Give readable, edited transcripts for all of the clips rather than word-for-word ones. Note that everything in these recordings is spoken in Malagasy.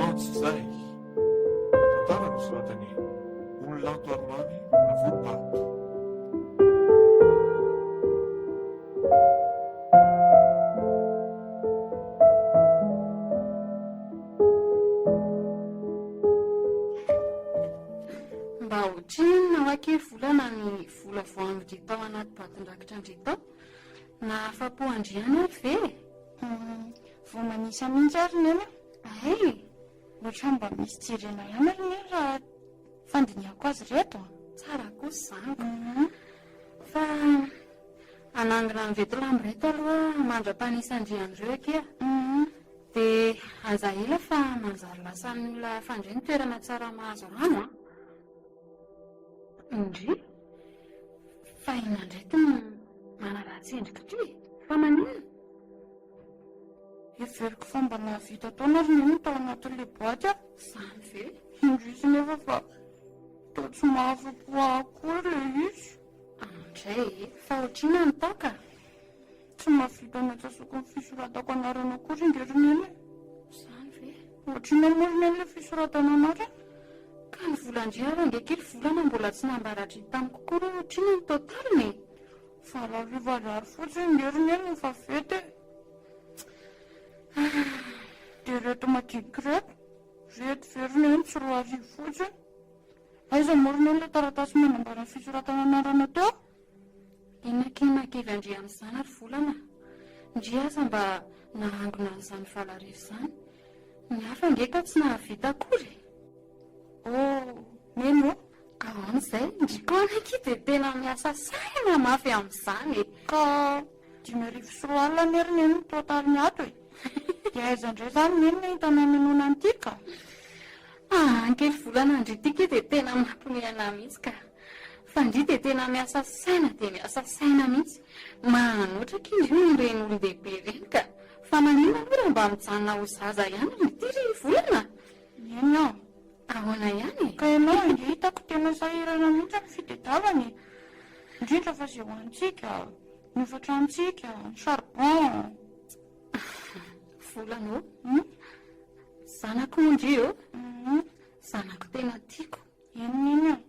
Antsy izay tantara no soratany olonanto aromany navolopato. Mba ohatrinona ho akery volana ny vola voangidry tao anaty batin-drakitra andritao na afa-po andriana ary ve? Vao manisa mihitsy ary nena. Ay, Ohatra mba misy jerena ihany ary nena raha fandiniako azy reto. tsara kosa izany. Fa anangina ny veto lambo reto aloha mandra-panisan-drian'ireo ake. Dia aza ela fa manjary lasan'ny olona fandray ny toerana tsara mahazo rano a. Indri fa inandreto no manaratsendrika toy fa maninona? Everiko fa mba nahavita taona ary nena tao anatin'ilay boaty a. Izany ve? Indrisy nefa fa tao tsy mahafa-po akory ilay izy. Andray, fa ohatrina ny taoka? Tsy mahavita natsasoko ny fisoratako anarana akory ingery nena. Izany ve? Ohatrina morina ilay fisoratana anarana. Ka ny volandria rangekery volana mbola tsy nambaratry tamiko kory ohatrina ny totaliny. Fa raha rivarary fotsiny ingery nena ny fa fety. Dia reto makidiky reto verina eny tsy roa arivo fotsiny. Aiza morina ilay taratasy manambara ny fisoratana anarana teo? Inakevy andria amin'izany ary volana. Ndria aza mba nahangona an'izany valarivo izany. Ny hafa ngeka tsy nahavita akory. Neny o? Amin'izay ndriko anaiky dia tena miasa saina mafy amin'izany. Ka 5,000 nery neny ny totaliny ato e. Dia aiza indray izany neny ny hitana menona antika? Ankely volana andritiky dia tena mampiniana mihitsy ka. Fa ndry dia tena miasa saina dia miasa saina mihitsy. Manoatra kindry io ireny olon-dehibe ireny ka. Fa maninona aloha mba mijanona ho zaza ihany mitiry volana? Neny aho. Ahoana ihany? Ka ianao nge hitako tena sahirana mihitsy amin'ny fitadiavany. Indrindra fa izay ho antsika, ny fatrantsika, ny charbon. Volana zanako mondry io. Zanako tena tiako. Eny neny aho.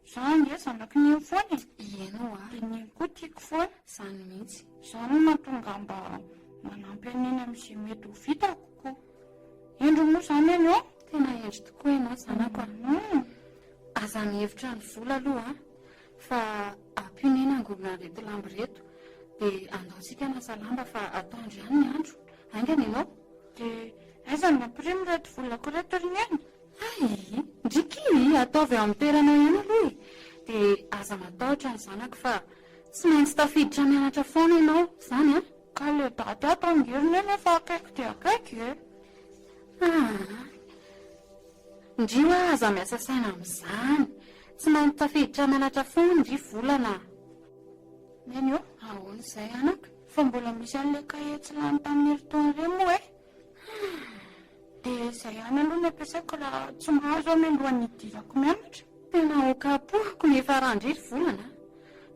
Za nge zanako neny foana. Ianao a? Dia neny koa tiako foana. Izany mihitsy. Izany no mahatonga mba manampy aneny amin'izay mety ho vitako koa. Endro moa izany eny eo? Tena endry tokoa ianao zanako a. Aza mihevitra ny vola aloha fa ampionena angorona reto lambo reto dia andaontsika nasa lamba fa atao andriany ny andro. Aingana ianao? Dia aiza ny mampirimy reto volako reto ry neny? Ay, ndriky ataovy eo amin'ny toerana ihany aloha. Dia aza matahotra ny zanako fa tsy maintsy tafiditra mianatra foana ianao izany a. Ka le daty ato angery neny efa akaiky dia akaiky e. Ndry ho aza miasa saina amin'izany. Tsy maintsy tafiditra mianatra foana ndry volana. Neny eo? Ahoana izay anaka? Fa mbola misy an'ilay kahie tsy lany tamin'ny herintaona ireny moa e. Dia izay ihany aloha no ampiasaiko raha tsy mahazo amin'ny alohan'ny hidirako mianatra. Tena okapohako nefa raha ndry volana.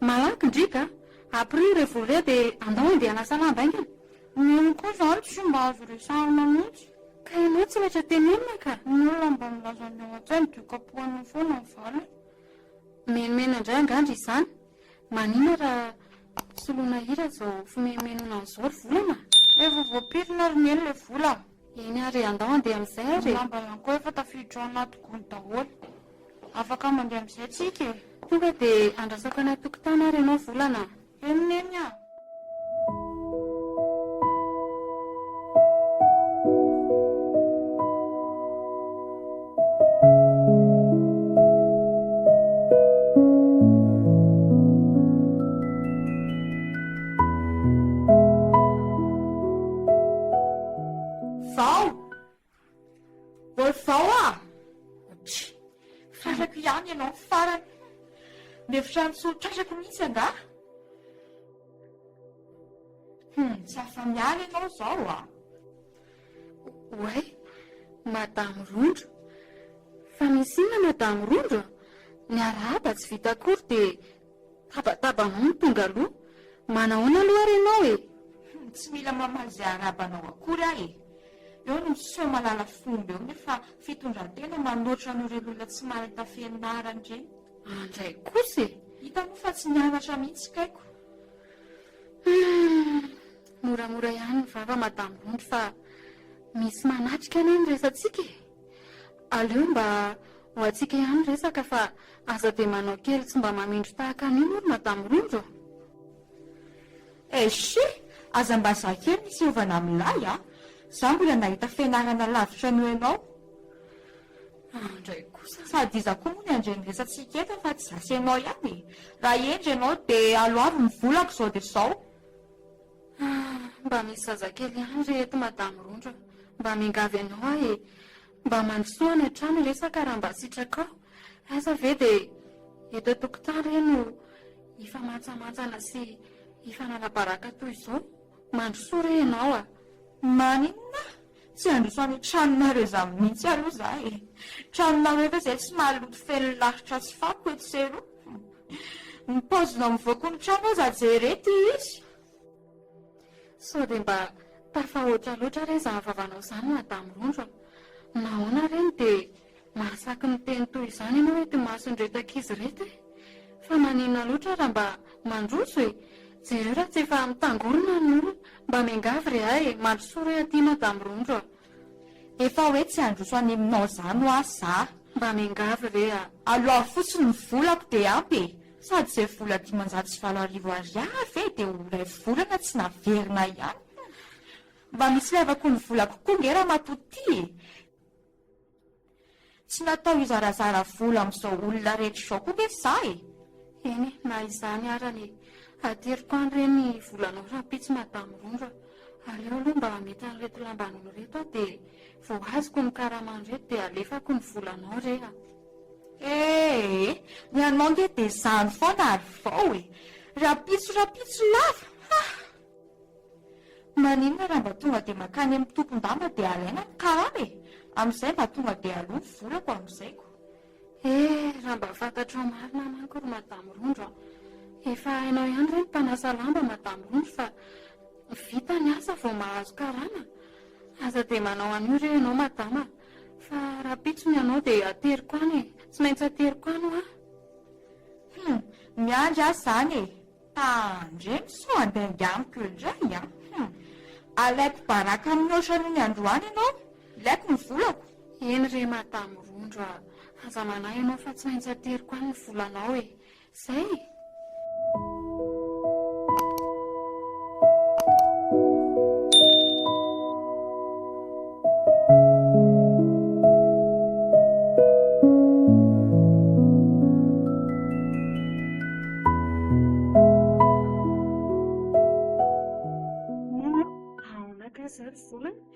Malaky ndrika, ampiriry rehefa re dia andao andeha hanasa lamba aingana. Neny koa izany tsy mba azo resahana mihitsy. Ka ianao tsy rehetra tenenina ka. Ny olona mba milaza ny ao an-tsainy dia kapohana foana ny valiny. Menimena indray angandry izany. Manina raha soloina hira izao fimemenona an'izao ry volana. Efa voapirina ry neny ilay vola. Eny ary andao andeha amin'izay ary. Lamba ihany koa efa tafiditra ao anaty gony daholo. Afaka mandeha amin'izay tsika e. Tonga dia andrasako anaty tokotany ary ianao volana. Eny neny a. Farako ihany ianao farany. Mihevitra misolo-trasako mihitsy anga. Tsy afa-miala ianao izao a. Oay, Madamo Rondro. Fa misy inona Madamo Rondro? ny arahaba tsy vita akory dia tabatabanao ny tonga aloha. Manahoana aloha ary ianao e? Tsy mila mamaly izay arabanao akory ahy e. Eo no miseho malala fomba eo nefa fitondran-tena manoatra an'ireo olona tsy mahita fianarana ireny. Andray kosa e. Hitanao fa tsy nianatra mihitsy kaiko. Moramora ihany ny vava madamo Rondry fa misy manatrika anie ny resantsika e. Aleo mba ho antsika ihany resaka fa aza dia manao kely tsy mba mamindro tahaka an'iny olo madamo Rondry. Eshi, aza mba zakely misy hiovana amin'ilay a. Za mbola nahita fianarana lavitra no ianao. Andray kosa. Sady iza koa moa ny andreny resantsika eto fa tsy zasy ianao ihany e. Raha endry ianao dia aloavy ny volako izao dia izao. Mba misy zazakely ihany reheto madamo Rondry. Mba miangavy ianao ahy e. Mba mandrosoa any an-trano resaka raha mba sitraka ao. Asa ve dia eto tokotany no ifamatsamantsana sy ifanala-baraka toy izao. Mandrosoa re ianao a. Maninona? Tsy handroso any tranonareo za mihitsy aloha za e. Tranonareo efa izay tsy mahaloto feno lahitra sy fako eto seroa. Ny paozinao mivoako ny trano ao za jerety izy. Sao dia mba tafahoatra loatra re za vavanao izany madamo Rondry. Nahoana reny dia mahasaky ny teny toy izany ianao eto mason'retan-kizy reto e. Fa maninona loatra raha mba mandroso e. Jereo raha tsy efa mitangorona ny olona. Mba miangavy re ahy mandrosoa re aty madamo Rondry. Efa hoe tsy handroso any aminao izany ho ahy za. Mba miangavy re a. Aloha fotsiny ny volako dia ampy e. Sady izay vola 520 ariary dia ho iray volana tsy naverina ihany. Mba misy levako ny volako koa ngera matoty e. Tsy natao izarazara vola amin'izao olona rehetra izao koa ve za e. Eny, na izany arany ateriko an'ireny volanao rapitsy madamo Rondry. Aleo aloha mba mety an'ireto lambanao reto dia vao azoko ny karamany reto dia alefako ny volanao re a. Ny anao nge dia izany foana ary vao e. Rapitso lava. Maninona raha mba tonga dia makany amin'ny tompon-damba dia alaina ny karama e. Amin'izay mba tonga dia aloha ny volako amin'izayko. Raha mba fantatrao marina manko ry madamo Rondry. Efa hainao ihany re ny mpanasa lamba madamo Rondry fa vita ny asa vao mahazo karama. Aza dia manao an'io re ianao madama. Fa rapitsony ianao dia ateriko any e. Tsy maintsy ateriko any ho aho. Miandry ahy izany e. Tandremy so andeha amiko indray a. Alaiko baraka amin'ny otrany ny androany ianao. Ilaiko ny volako. Eny re madamo Rondry. Aza manahy ianao fa tsy maintsy ateriko any ny volanao e. Zay e.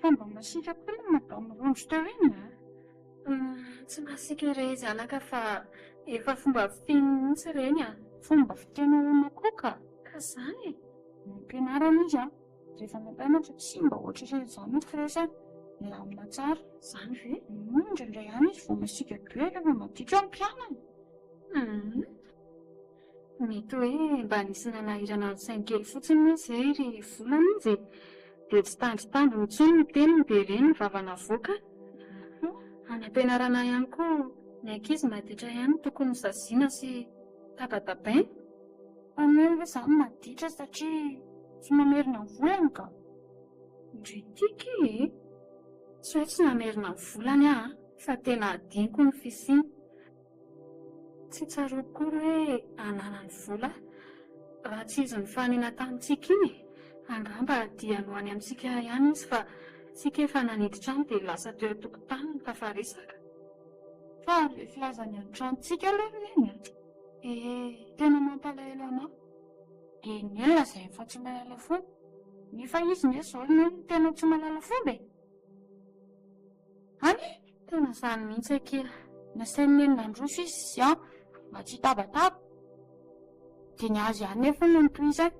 Fa mba masika koa ny madamo Rondry teo eny a. Tsy masika re izy anaka fa efa fomba finy mihitsy reny a. Fomba fiteny makoka. Ka izany e. Ampianarana izy a. Rehefa mampianatra tsy mba ohatra izany mihitsy rehefa lamina tsara. Izany ve? Indraindray ihany izy vao masika be rehefa maditra ny mpianana. Mety hoe mba nisy nanahirana ny sainy kely fotsiny mihitsy izay ry volana izy dia tsy tandritandro intsony ny teniny dia ireny ny vavana avoaka. Any ampianarana ihany koa ny ankizy maditra ihany tokony saziana sy tabatabaina. Aneo hoe izany maditra satria tsy mamerina ny volany ka. Ndry tiky e. Tsy hoe tsy namerina ny volany aho fa tena adiniko ny fisiany. Tsy tsaroako koa hoe hanana ny vola raha tsy izy ny fanina tamintsika iny. Angamba adiany ho any amintsika ihany izy fa tsika efa naniditra any dia lasa teo tokotany ny tafaresaka. Fa le filazany an-tranontsika aloha reny a. Tena mampalahelo anao. Dia ny olona izay efa tsy malala fomba. Nefa izy ny izao no tena tsy malala fomba e. Any? Tena izany mihitsy akila. Nasainy ny nandroso izy sy mba tsy tabataba. Dia ny azy ihany nefa no nipoizany.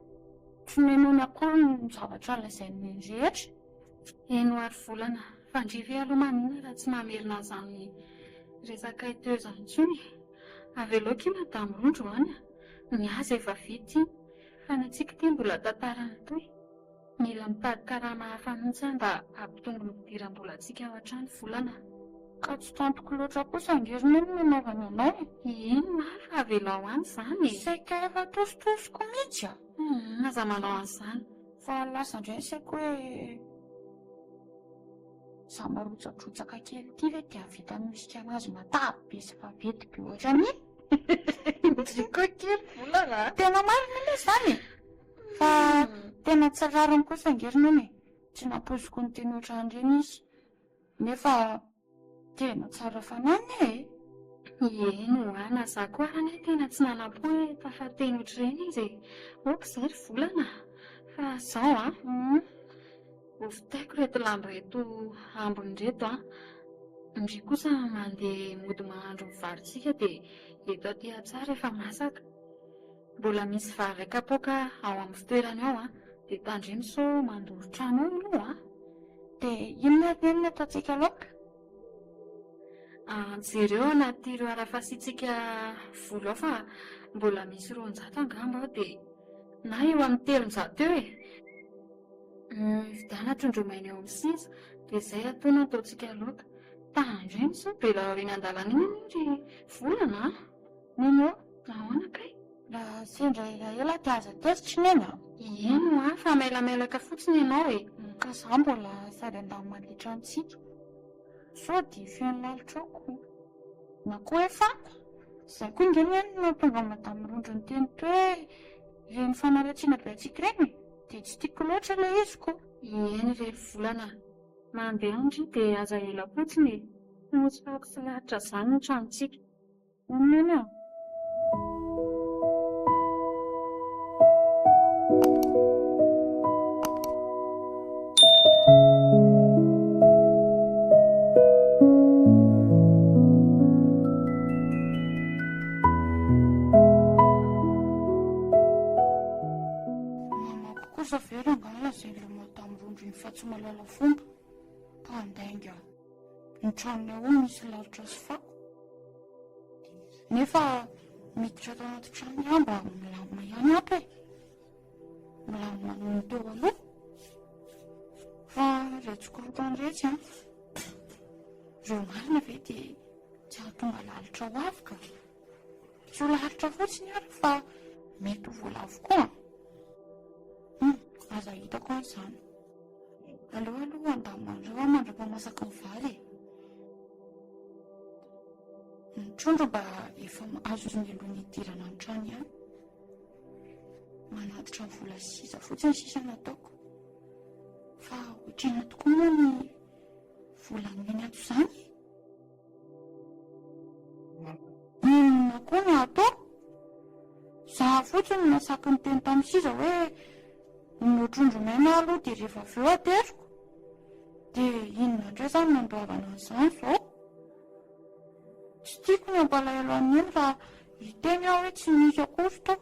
Tsy nenony akory ny zavatra lazainy rehetra. Eno ary volana fandrivy aloha maninona raha tsy mamerina izany resaka teo izany intsony. Avy aloha kely tamindro any ny asa efa vita iny fa ny antsika ty mbola tantarana toy. Mila mitady karama hafa mihitsy mba hampitombo ny fidiram-bola antsika ao an-trano volana. Ka tsy tantoko loatra kosa angerina ny nanaovana anao. Ino mafy avy ela ho any izany. Saika efa tositosiko mihitsy a. Aza manao an'izany. Fa lasa indray saiko hoe za marotsatrotsaka kely ty ve dia vita misika anazy matavy be sy vaventy be ohatrany. Ndriko kely volana. Tena marina ilay izany e. Fa tena tsy rariny kosa angerina ny tsy nampoziko ny teny ohatran'ireny izy. Nefa tena tsara fanany e. Eno ana za koa any tena tsy nanampo hoe tafateny ohatr'ireny izy. Izay ry volana. Fa izao ovitaiko reto lamba reto ambony reto indry kosa mandeha mody mahandro ny varitsika dia eto aty tsara efa masaka. Mbola misy vary kapoaka ao amin'ny fitoerany ao dia tandremo so mandoro trano ao aloha. Dia inona ataontsika laoka? Jereo anaty ireo arafasitsika vola ao fa mbola misy 200 angamba ao dia na eo amin'ny 300 eo e. Vidana trondro maina eo amin'ny 6 dia izay atoana ataontsika laoka. Tandremo so be laoriana an-dalana iny ry volana. Nino? Nahoana kay? Raha sendra ela dia aza tezitra nena. Eno fa mailamelaka fotsiny ianao e. Ka za mbola sady andamy mandritra antsika. Sao dia feno lalitrako. Na koa efa izay koa ingeny no tonga madamirondro ny teny toe reny fanaratsiana be antsika ireny dia tsy tiako loatra ilay izy ko. Eny ry volana. Mandeha andry dia aza ela fotsiny e. Mosy fako sy lahatra izany ny tranontsika. Inona? Kosa vera angala izay loma tamirondro ny fa tsy malala fomba. Pandainga ny tranony ao misy lalitra sy fako. Nefa miditra tao anaty trano aho mba milamina ihany ato e. Milamina noho ny teo aloha. Fa retsoko rotany rehetra reo marina ve dia tsy ahatonga lalitra ho avy ka. Tsy ho lalitra fotsiny ary fa mety ho vola avokoa. Aza hitako an'izany. Aloha andamandreo mandrapamasaka ny vary e. Ny trondro mba efa azo ny alohan'ny hidirana ny trano ihany. Manatitra vola 6 fotsiny sisa nataoko. Fa ohatrina tokoa moa ny volan'ny ato izany. Inona koa ny atao? Za fotsiny nasaky ny teny tamin'ny sisa hoe ny trondro maina aloha dia rehefa avy eo ateriko. Dia inona indray izany nandoavana an'izany izao? Tsy tiako ny ampalahelo an'iny raha hiteny aho hoe tsy misy akory tao.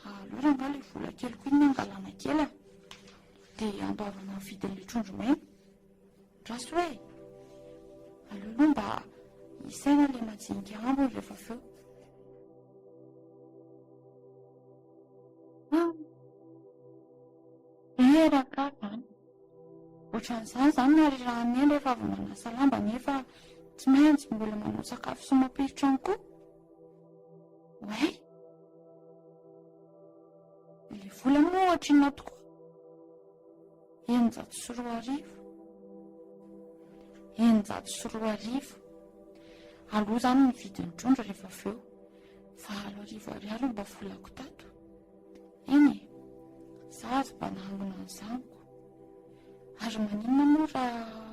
Aleo raha angala vola kely koa iny angalana kely dia andoavana ny vidin'ilay trondro maina. Rasy hoe aleo aloha mba isaina ilay majinika ambony rehefa avy eo. Eraka izany. Ohatran'izany izany nary raha ny eny rehefa avy manasa lamba nefa tsy maintsy mbola manao sakafo sy mampiritra any koa. Oay! Ilay vola moa ohatrina tokoa. 910. 910. Aloha izany ny vidin'ny trondro rehefa avy eo. 4,000 ariary mba volako tato. Eny e! Zaza mba nahangona ny zanako. Ary maninona moa raha...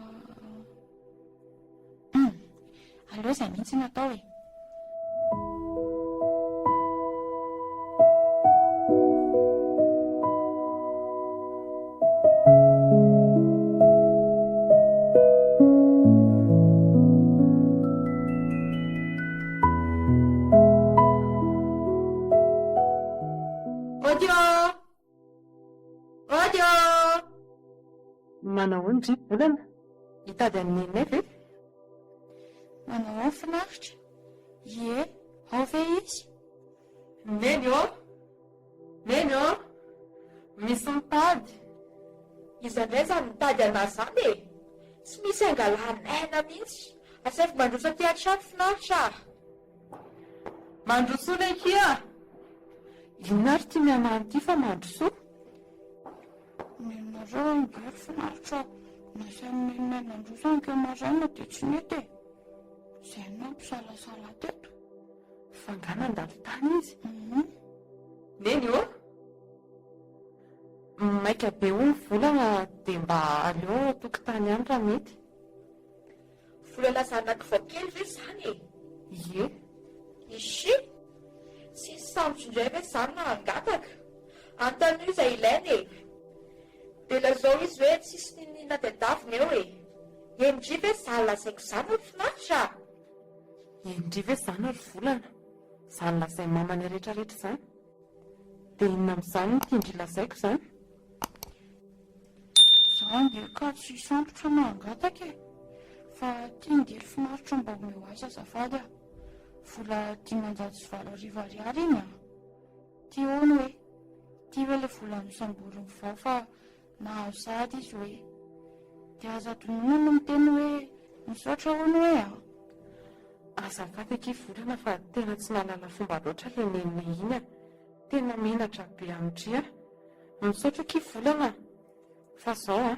Aleo izay mihitsy natao e. Manao ny dry volana hitady amin'ny neny ve? Manao ao finaritra. Ie, ao ve izy? Neny ô! Neny ô! Misy mitady. Izandray zany mitady anazy zany e. Tsy misy angalan'aina mihitsy. Asaiko mandroso aty an-trano finaritra. Mandrosoa lekia! Inona ary ty mianary ty fa mandrosoa? Nenareo angery finaritra nasan'ny nandrosany ke maraina dia tsy nety e. Izay nampisalasala teto. Fanganan-dalo tany izy. Neny ô! Maika be ho ny volana dia mba aleo tokotany any raha mety. Volana zanak'ivao kely ve zany e? Ie. Ishi, tsy sarotra indray ve zany na angataka? Antanio izay ilaina e. Dia lazao izy hoe tsisy ninina tedavina eo e. Endry ve zany lazaiko zany ry finaritra? Endry ve zany ry volana? Zany lazay mamany rehetrarehetra zany. Dia inona amin'izany no tiandry lazaiko zany? Za angery ka tsy sandotra na angataka e. Fa tia ngery finaritra mba omeo azy azafady a. Vola 520 ariary iny a. Tia hono hoe. Tia ve le vola misamboriny vao fa nahazo sady izy hoe. Dia aza donina no miteny hoe misaotra hono hoe a. Azafady aky volana fa tena tsy nalala fomba loatra le nenina iny a. Tena menatra be amitria. Misaotra aky volana. Fa zao a,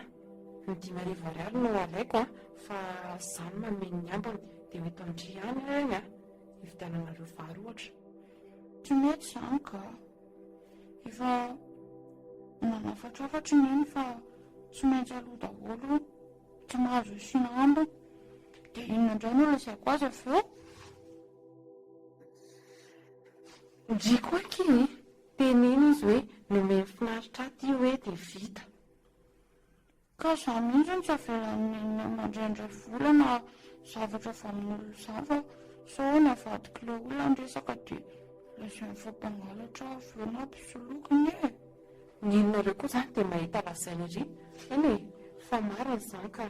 ny 5 ariary no alaiko a, fa zany mameno ny ambiny dia mety andry ihany reny a. Hividiananareo vary ohatra. Tsy mety zany ka. Efa nanafatrafatra neny fa tsy maintsy aloha daholo tsy mahazo isiana ambiny. Dia inona indray no lazaiko azy avy eo? Ndriko aky teneny izy hoe nomeny finaritra aty hoe dia vita. Ka za mihitsy ny tsavelan'ny mandrendray volana zavatra famon'olo-zava sao navadika ilay olona resaka dia lazay mifampangalatra avy eo nampisolokiny e. Ninonareo koa zany dia mahita lazainy ry. Eny e, fa marina izany ka.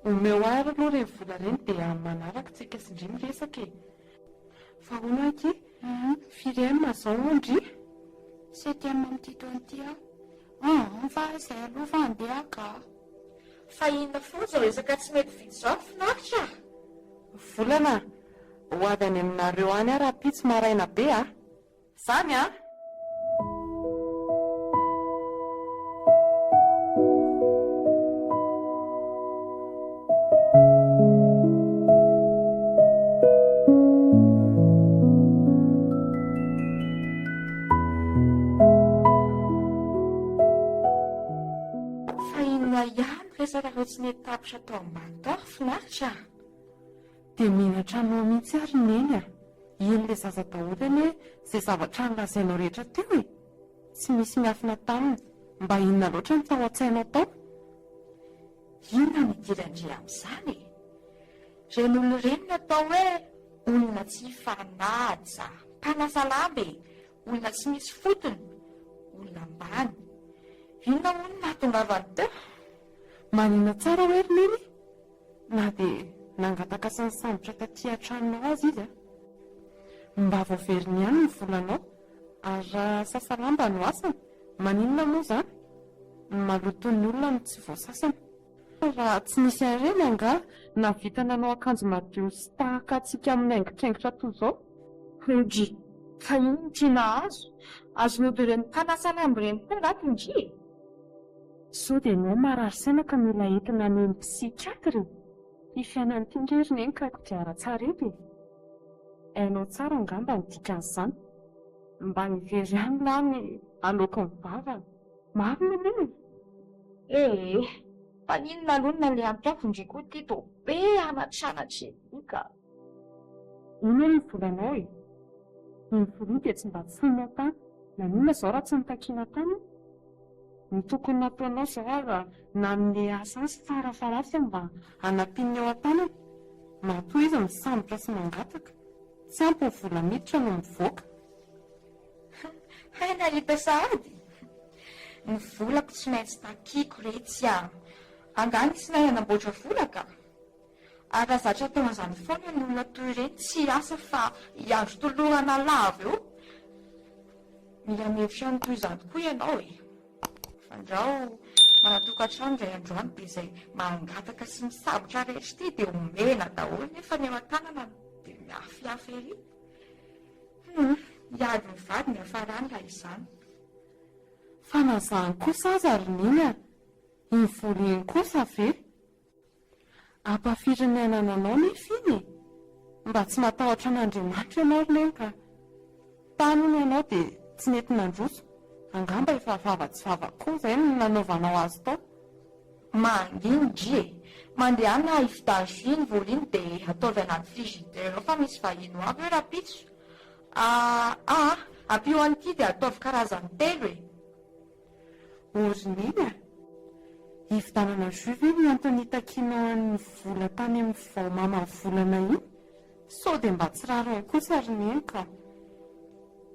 Omeo ary aloha reny vola reny dia manaraka tsika sindry miresaka e. Fa hono aky, firy any mazao ondry? Sy ty amin'ity taon'ity a. Fa izay aloha fa handeha ka. Fa inona foana zao resaka tsy mety vidy zao finaritra? Volana, hoady any aminareo any a raha pitsy maraina be a. Zany a. Resaka tsy nety tapitra tao ambany tao finaritra. Dia mihinatra anao mihitsy ary neny a. Iny le zaza daholo eny hoe izay zavatra nolazainao rehetra teo e. Tsy misy miafina taminy. Mba inona loatra ny tao an-tsainao tao? Inona ny idirandry amin'izany e? Reny olona ireny natao hoe olona tsy fanaja, mpanasalamba e, olona tsy misy fotony, olona ambany. Inona moa no nahatongavany teo? Manina tsara hoe ry neny? Na dia nangataka sy ny sambotra taty an-tranonao azy izy a. Mba voaveriny ihany ny volanao, ary raha sasalamba no asany, maninona moa izany? Maloto ny olona no tsy voasasana. Raha tsy nisy an'ireny anga na vita nanao akanjo madio sy tahaka antsika amin'ny haingotraingotra toy izao. Ndry, fa iny ny tiana azo. Azonao ireny mpanasalamba ireny koa ngato ndry. Sao dia ianao marary saina ka mila entina ny psikiatra. Ny fiainan'ny tingeriny eny ka kodiara tsara eto e. Hainao tsara angamba ny dikan'izany. Mba nivery ihany na ny aloky ny vavany. Marina moa. Fa inona aloha na le antoako ndry koa ty to be anatranatra ka. Ino ny volanao e? Ny volia dia tsy mba tsinao tany. Nanina izao raha tsy nitakiana tany? Ny tokony nataonao izao ara na amin'ny asa sy farafahalasy mba hanampiany eo an-tanany. Matoa izy misambotra sy mangataka. Tsy ampy ny vola miditra no mivoaka. Haina hita sahady. Ny volako tsy maintsy takiako retsy a. Angany sy nahay nanamboatra vola ka. Ary raha zatra tao an'izany foana ny olona toy ireny tsy asa fa hiandro tolorana lava eo. Mila mihevitra ny toy izany koa ianao e. Fandrao manatokantrano indray androany dia izay mangataka sy misabotra rehetra ity dia omena daholo nefa ny eo an-tanana dia miafiafy ery. Hiady mivady ny hafarany raha izany. Fanazahany kosa aza ry neny iny voly iny kosa ve? Ampafirinenana anao nefa iny mba tsy matahotra an'Andriamanitra ianao ry neny ka tany hono ianao dia tsy nety nandroso. Angamba efa vava tsy vava koa izay no nanaovanao azy tao. Manginy dri e. Mandehana ifidazy ny voly iny dia ataovy anaty frizidera fa misy vahiny ho avy eo rapitso. Ampio an'ity dia ataovy karazany 3 e. Ory neny hividanana juve ny antony hitakinao ny vola tany amin'ny vao mama volana iny. Sao dia mba tsy rarao kosa ry neny ka.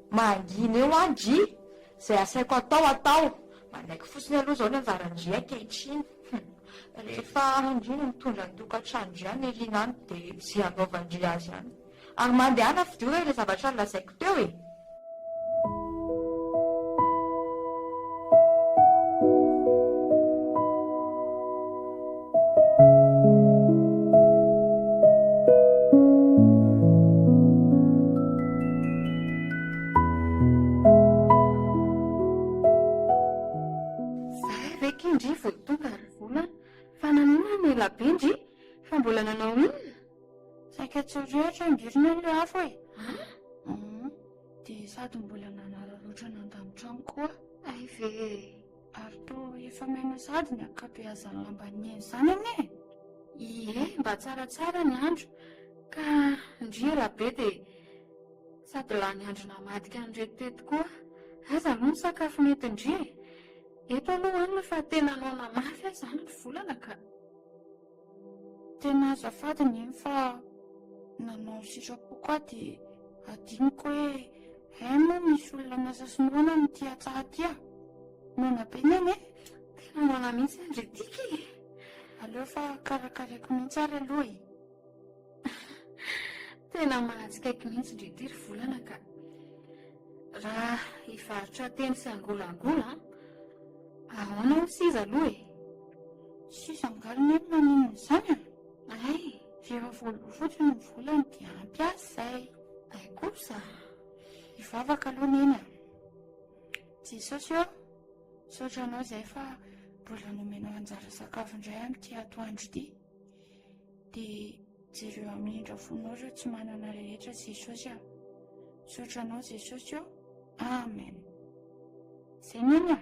Manginy eo dri. Izay asaiko atao. Manaiky fotsiny aloha izao ny anjarandria ankehitriny. Rehefa andrina mitondra ny tokantrano ny eliana any dia izay anaovandria azy any. Ary mandehana fidio ilay zavatra nolazaiko teo e. Indri vao tonga ry vola fa nanina ny elabe indri fa mbola nanao inona? Saika tsy rehetra angirina ilay afo e. Dia sady mbola nanararotrana an-damotrano koa. Ay ve Ary toa efa maina sady ny ankabeazany lamban'ny eny izany ane. ie mba tsaratsara ny andro ka indri elabe dia sady lany andro namadika an'ireto koa. Aza aloha ny sakafo mety indri e. Eto aloha anina fa tena naona mafy aza ny volana ka. Tena azafady ny fa nanao sitrapo koa dia adiniko hoe moa misy olona nasa sinoana ny tia tsahatia. Nona be neny e. Tena naona mihitsy andretika e. Aleo fa karakaraiko mihitsy ary aloha e. Tena mahatsikaiky mihitsy indrety ry volana ka. Raha hivarotra teny sy angolangola ahoana ho siza aloha e. Sisa angalina eny maninona izany a. Ay, rehefa voaloha fotsiny ny volany dia ampy azy izay. ay kosa. Hivavaka aloha neny a. Jesosy eo, saotra anao izay fa mbola nomenao anjara sakafo indray amin'ity atoandro ity. Dia jereo amin'ny indra fonao ireo tsy manana rehetra Jesosy a. Saotra anao Jesosy eo. Amen. Izay neny a.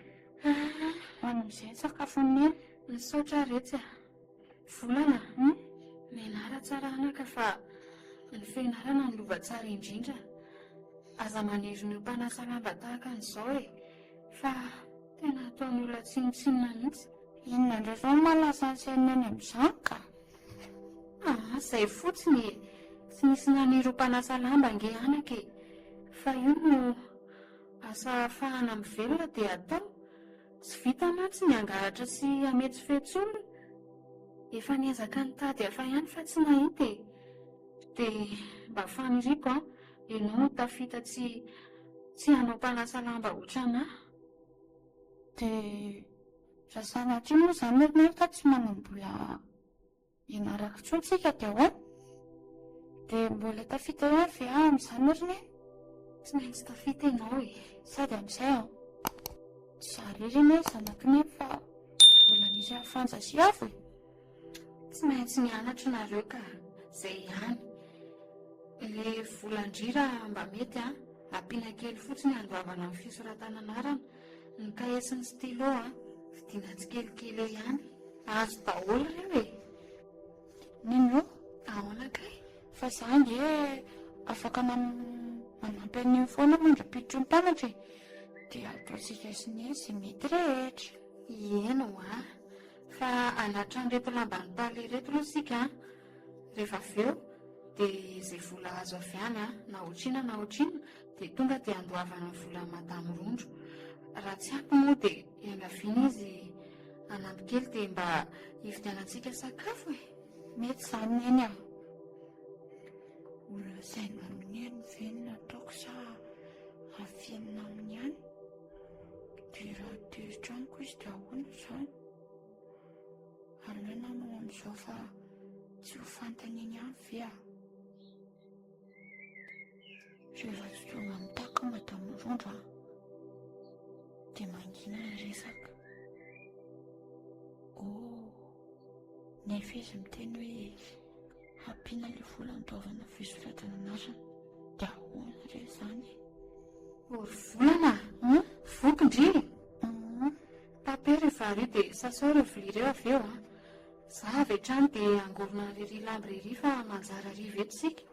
Manamizay sakafony neny. Misaotra retsy a. Volana, mianara tsara anaka fa ny fianarana ny lova tsara indrindra. Aza maniry ny mpanasa lamba tahaka an'izao e. Fa tena ataony olona tsinotsinona mihitsy. Inona indray izao malaza ny sainany amin'izany ka. Izay fotsiny e. Tsy nisy naniry ho mpanasa lamba nge anaka e. Fa io no asa ahafahana mivelona dia atao. Tsy vita mantsy ny angaratra sy ametsifetsy efa niezaka nitady hafa ihany fa tsy nahita e. Dia mba faniriko ianao tafita tsy hanao mpanasa lamba ohatranahy. Dia raha sanatria moa izany neny ka tsy manam-bola ianarako intsony tsika dia ahoana. Dia mbola tafita ihany ve amin'izany ry neny? Tsy maintsy tafita ianao e. Sady amin'izay aho. Zary ireny zanako neny fa mbola misy afanjasy afo e. Tsy maintsy mianatra nareo ka izay ihany. Ilay volandrira mba mety ampiana kely fotsiny handoavana amin'ny fisoratana anarana. Ny kahie sy ny stylo vidiana tsikelikely eo ihany. Azo daholo ireo e. Neny io? Ahoana kay? Fa izaho nge afaka manampy an'iny foana mandrapiditry ny mpianatra e. Dia ataontsika sy ny izay mety rehetra. Ieno fa anatra an'ireto lamban'ny taly ireto aloha sika. Rehefa avy eo dia izay vola azo avy any na otrina dia tonga dia andoavana ny vola madamo Rondro. Raha tsy ampy moa dia iangaviana izy anampy kely dia mba hividianantsika sakafo e. mety izany neny a. Olazaina amin'ny any venona ataoko sa afienina amin'ny any. Dia raha teritraniko izy dia ahoana izany? Aleo namana amin'izao fa tsy ho fantany eny any ve a? Rehefa tsy tonga mitako madamo Rondra dia mangina resaka. Nefa izy miteny hoe ampiana ilay vola andaovana fisoratana an'asana dia ahoana re izany? Ory volana vokindry tape rehefa ary dia sasao ireo vilia ireo avy eo a. Za avy hatrany dia angorona riry lamby riry fa manjara riva eto sika.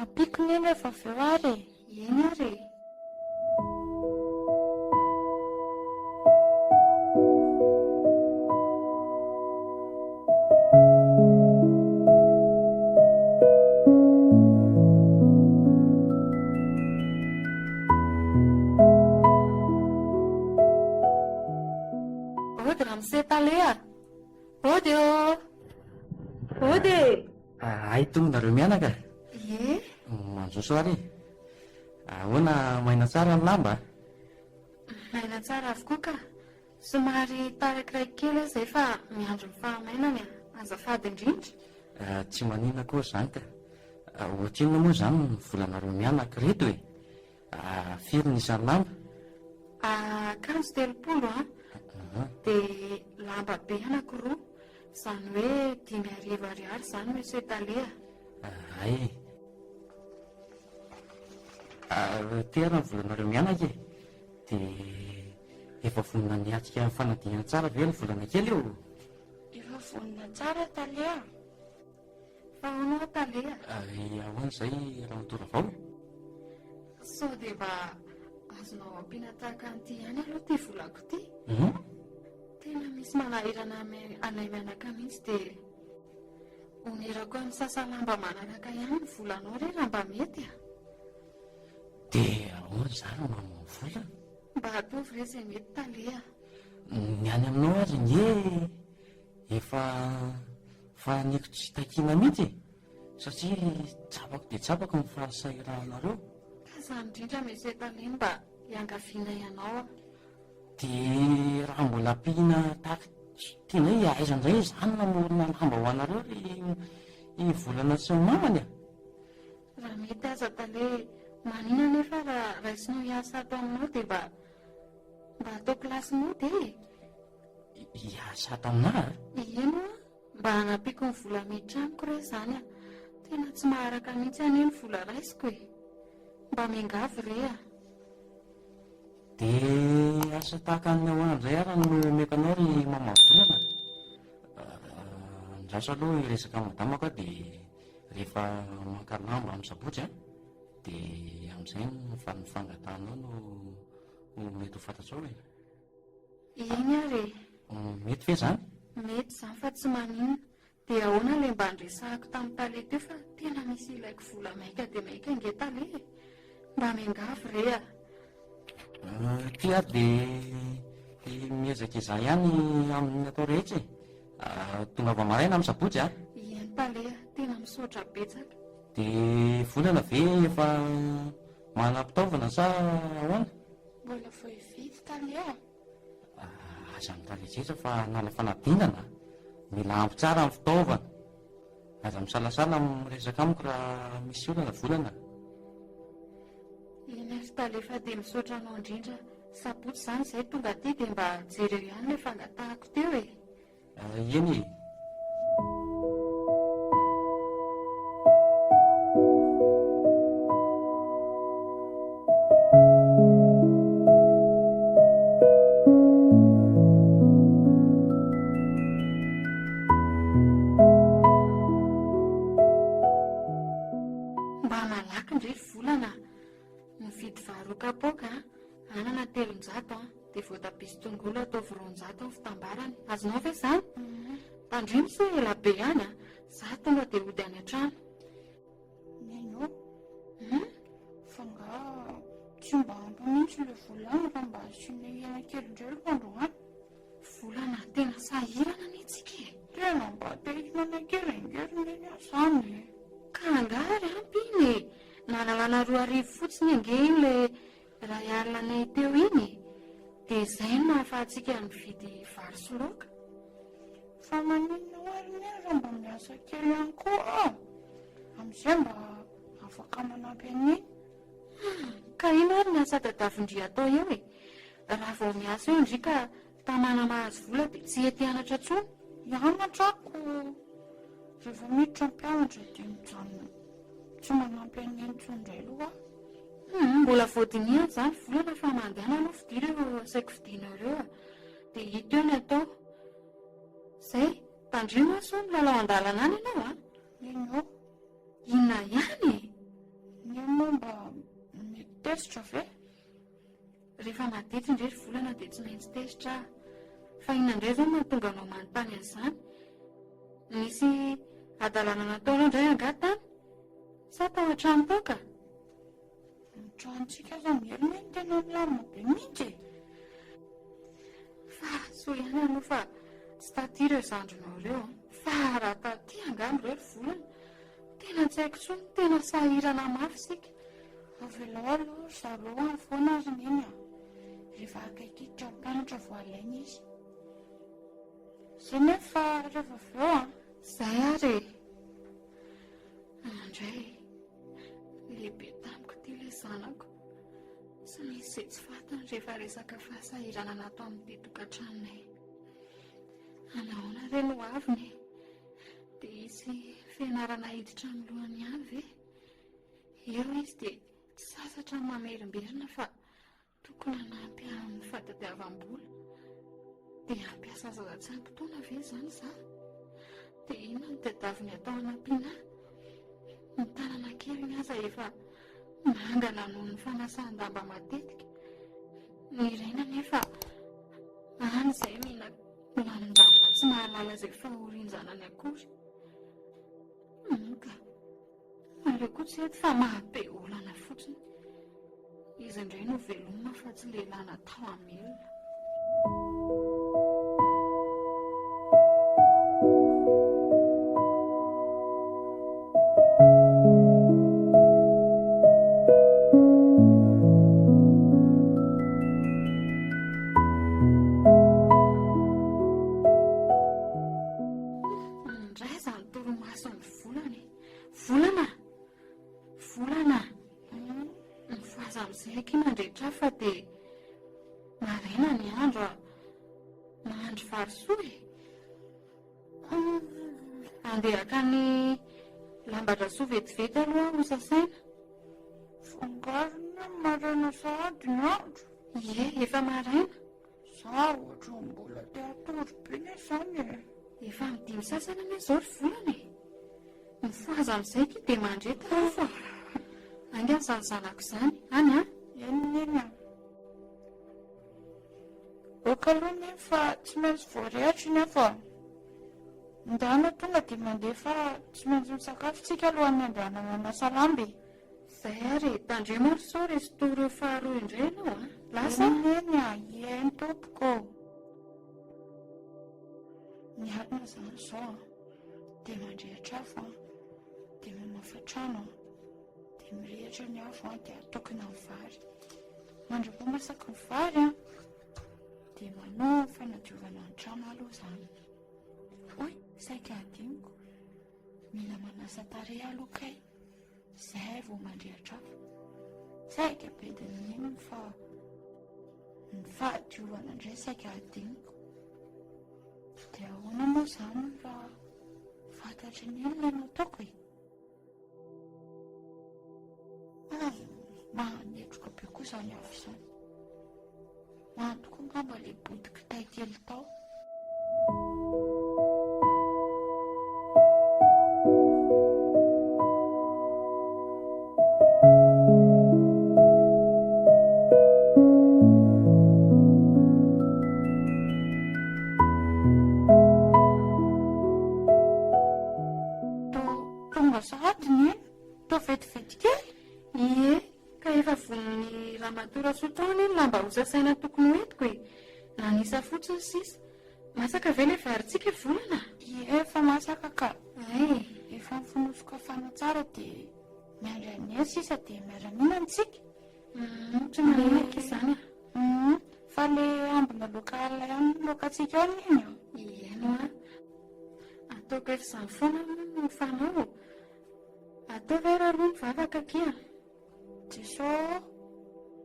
Ampiko neny rehefa avy eo ary. Eny ary. Ody ramsetalea. Ody ô. Ody. Ay tonga nareo mianaka. Ie. Manjo soary. Ahoana maina tsara ny lamba? Maina tsara avokoa ka. Somary tarakiraiky kely aho izay fa miandro ny fahamainany azafady indrindra. Tsy manina koa izany ka. Ohatr'inona moa izany ny volanareo mianaka reto e? Firy ny isan'ny lamba? Akanjo 3 a. Dia lamba be anankiroa. Izany hoe 5,000 ariary izany hoe setalea. Ay. Tera ny volanareo mianaka e. Dia efa vonona niatrika fanadinana tsara ve ny volana kely io? Efa vonona tsara talea. Fa ahoana talea? Ahoana izay raha mitora vao? Sao dia mba azonao ampiana tahaka an'ity ihany aloha ty volako ty. Tena misy manahirana anay mianaka mihitsy dia onerako amin'ny sasalamba manaraka ihany ny volanao re raha mba mety a. Dia ahoana izany mamoa vola? Mba ataovy re izay mety talea. Ny any aminao azy nye efa faniko tsy takiana mihitsy satria tsapako dia tsapako ny fahasahiranareo. Ka za indrindra misy talea mba hiangaviana ianao a. Dia raha mbola ampiana tahaka tiana hoe aiza indray izany namorona lamba ho anareo ry volana sy ny mamany a. Raha mety aza talea manina nefa raha raisinao hiasa ato aminao dia mba atao kilasy mody e. Hiasa ato aminahy? Ino a? Mba hanampiako ny vola miditra amiko re izany a. Tena tsy maharaka mihitsy anie ny vola raisiko e. Mba miangavy re a. Dia asa tahaka ny ahoana indray ara no omeko anao ry mamavolana? Andraso aloha hiresaka madamako dia rehefa maka lamba amin'ny sabotsy a dia amin'izay ny fangatanao no mety ho fantatrao e. Eny ary. Mety ve izany? Mety izany fa tsy maninona. Dia ahoana ilay mba andresahako tamin'ny talea teo fa tena misy ilaiko vola maika dia maika inge talea. Mba miangavy re a. Ty ary dia miezaka izah ihany amin'ny atao rehetra e. Tonga avy maraina amin'ny sabotsy a? Eny talea, tena misaotra betsaka. Dia volana ve efa manam-pitaovana sa ahoana? Mbola vao hividy talea. Aza mitaletrehitra fa nala fanadinana mila ampy tsara amin'ny fitaovana. Aza misalasala miresaka amiko raha misy olana volana. Eny ary talea fa dia misaotra anao indrindra. Sabotsy izany izay tonga aty dia mba jereo ihany ilay fangatahako teo e. Eny e. Mba malaky indray volana. Mividy varo kapoaka anana 300 dia voatabia sy tongolo ataovy 200 ny fitambarany. Azonao ve izany? Tandrimo sy ela be ihany a. Za tonga dia hody any an-trano. Neno. Fa nga tsy mba ampy mihitsy ilay volana raha mba asiana hena kely indray aloha androany. Volana tena sahirana anitsika e. Tena mba te nanangerengerina eny azany. Ka angary ampy iny e. Nanalana 2 arivo fotsiny ange iny le ray alina anay teo iny. Dia izay no nahafahantsika mividy vary sy laoka. Fa maninona ho arina raha mba miasa kely ihany koa. Amin'izay mba afaka manampy an'iny. Ka ino ary ny asa tadavin-dry atao eo e. Raha vao miasa eo indry ka tamana mahazo vola dia tsy hety hianatra intsony. Hianatrako. Rehefa miditra mpianatra dia mijanona. Tsy manampy an'iny intsony indray aloha. Mbola voadiniana izany volana fa mandehana aloha fidy ireo asaiko vidinareo dia hita eo ny atao. Izay, tandrimo aso ny lalao an-dalana any ianao a. Iny eo. Inona ihany e? Ny momba mitesitra ve? Rehefa madety indray ry volana dia tsy maintsy tesitra. Fa inona indray izao mahatonga anao manontany an'izany? Misy adalana nataonao indray angatany? Sa tao an-trano tao ka? Ny tranontsika izany elina ny tena milamina be mihitsy. Fa soa ihany aloha fa tsy taty ireo zandrinao ireo. Fa raha taty angamba ireo ry volana. Tena tsy haiko intsony, tena sahirana mafy sika. Avelao aloha zareo any foana azy iny a. Rehefa akaikitra mpianatra vao alaina izy. Izay nefa rehefa avy eo a. Izay ary. Andray, lehibe tamiko ty ilay zanako. Tsy misy izay tsy fantany rehefa resaka fahasahirana natao amin'ity tokantranonay. Anahoana re no aviny? Dia izy fianarana hiditra amin'ny lohany ihany ve? Eo izy dia tsy sasatra ny mamerimberina fa tokony hanampy amin'ny fahatadiavam-bola. Dia hampiasa zaza-tsaim-potoana ve izany za? Dia inona ny tadiaviny atao hanampiana? Ny tanana kely aza efa mangana noho ny fanasan-damba matetika. Ny iraina nefa any izay mihina lanon-damba tsy mahalala izay fahorinjanany akory. Ka aleo koa tsy eto fa mahabe olana fotsiny. Izy indray no velomina fa tsy lehilahy natao hamelona. Fa dia maraina ny andro mahandro vary soa e. Andehaka ny lambadrasoa vetivety aloha ho sasaina. Fangarina maraina sahady ny andro. Ie, efa maraina. Za ohatra mbola te atory be ny izany e. Efa midimy sasana ane izao ry volana e. Mifoaza amin'izay ki dia mandreta fa anga ny zanako izany. Any a? Eny a. Oka aloha ny fa tsy maintsy voarehatra iny afa. Ndana tonga dia mandeha fa tsy maintsy misakafotsika alohan'ny andehanana manasa lamby. Izay ary, tandremo ary sao restoreo faharoa indray ianao a. Lasa? Eny a, eny tompoko. Ny alina izany izao dia mandrehatra afo dia mamafa trano dia mirehatra ny afo dia atokana ny vary. Mandrapa masaka ny vary dia manao fanadiovana ny trano aloha izany. Oy, saika adiniko. Mila manasa tarehy aloha kay. Izay vao mandrehatra afo. Saika bediny iny fa ny fahadiovana indray saika adiniko. Dia ahoana moa izany raha fantatry ny olona no ataoko e. Mahanetroka be kosa ny afo izany. Mahantoko angamba ilay botika taikely tao. Tonga sahady ny eny, to vetivety kely. Ie, ka efa voniny Ramatoa Rasoa taona iny lamba ho sasaina tokony hoentiko e. Nanisa fotsiny sisa. masaka ve le varintsika volana? Efa masaka ka. Ay, Efa mifonosika fana tsara dia miandry any sisa dia miara-mihina antsika. tsy maninaka izany a. Fa le ambina lokala ihany lokantsika ao iny a. Ieno a, ataoko efa izany foana no fanao. Atao ve raha roa mivavaka kia? Jesao,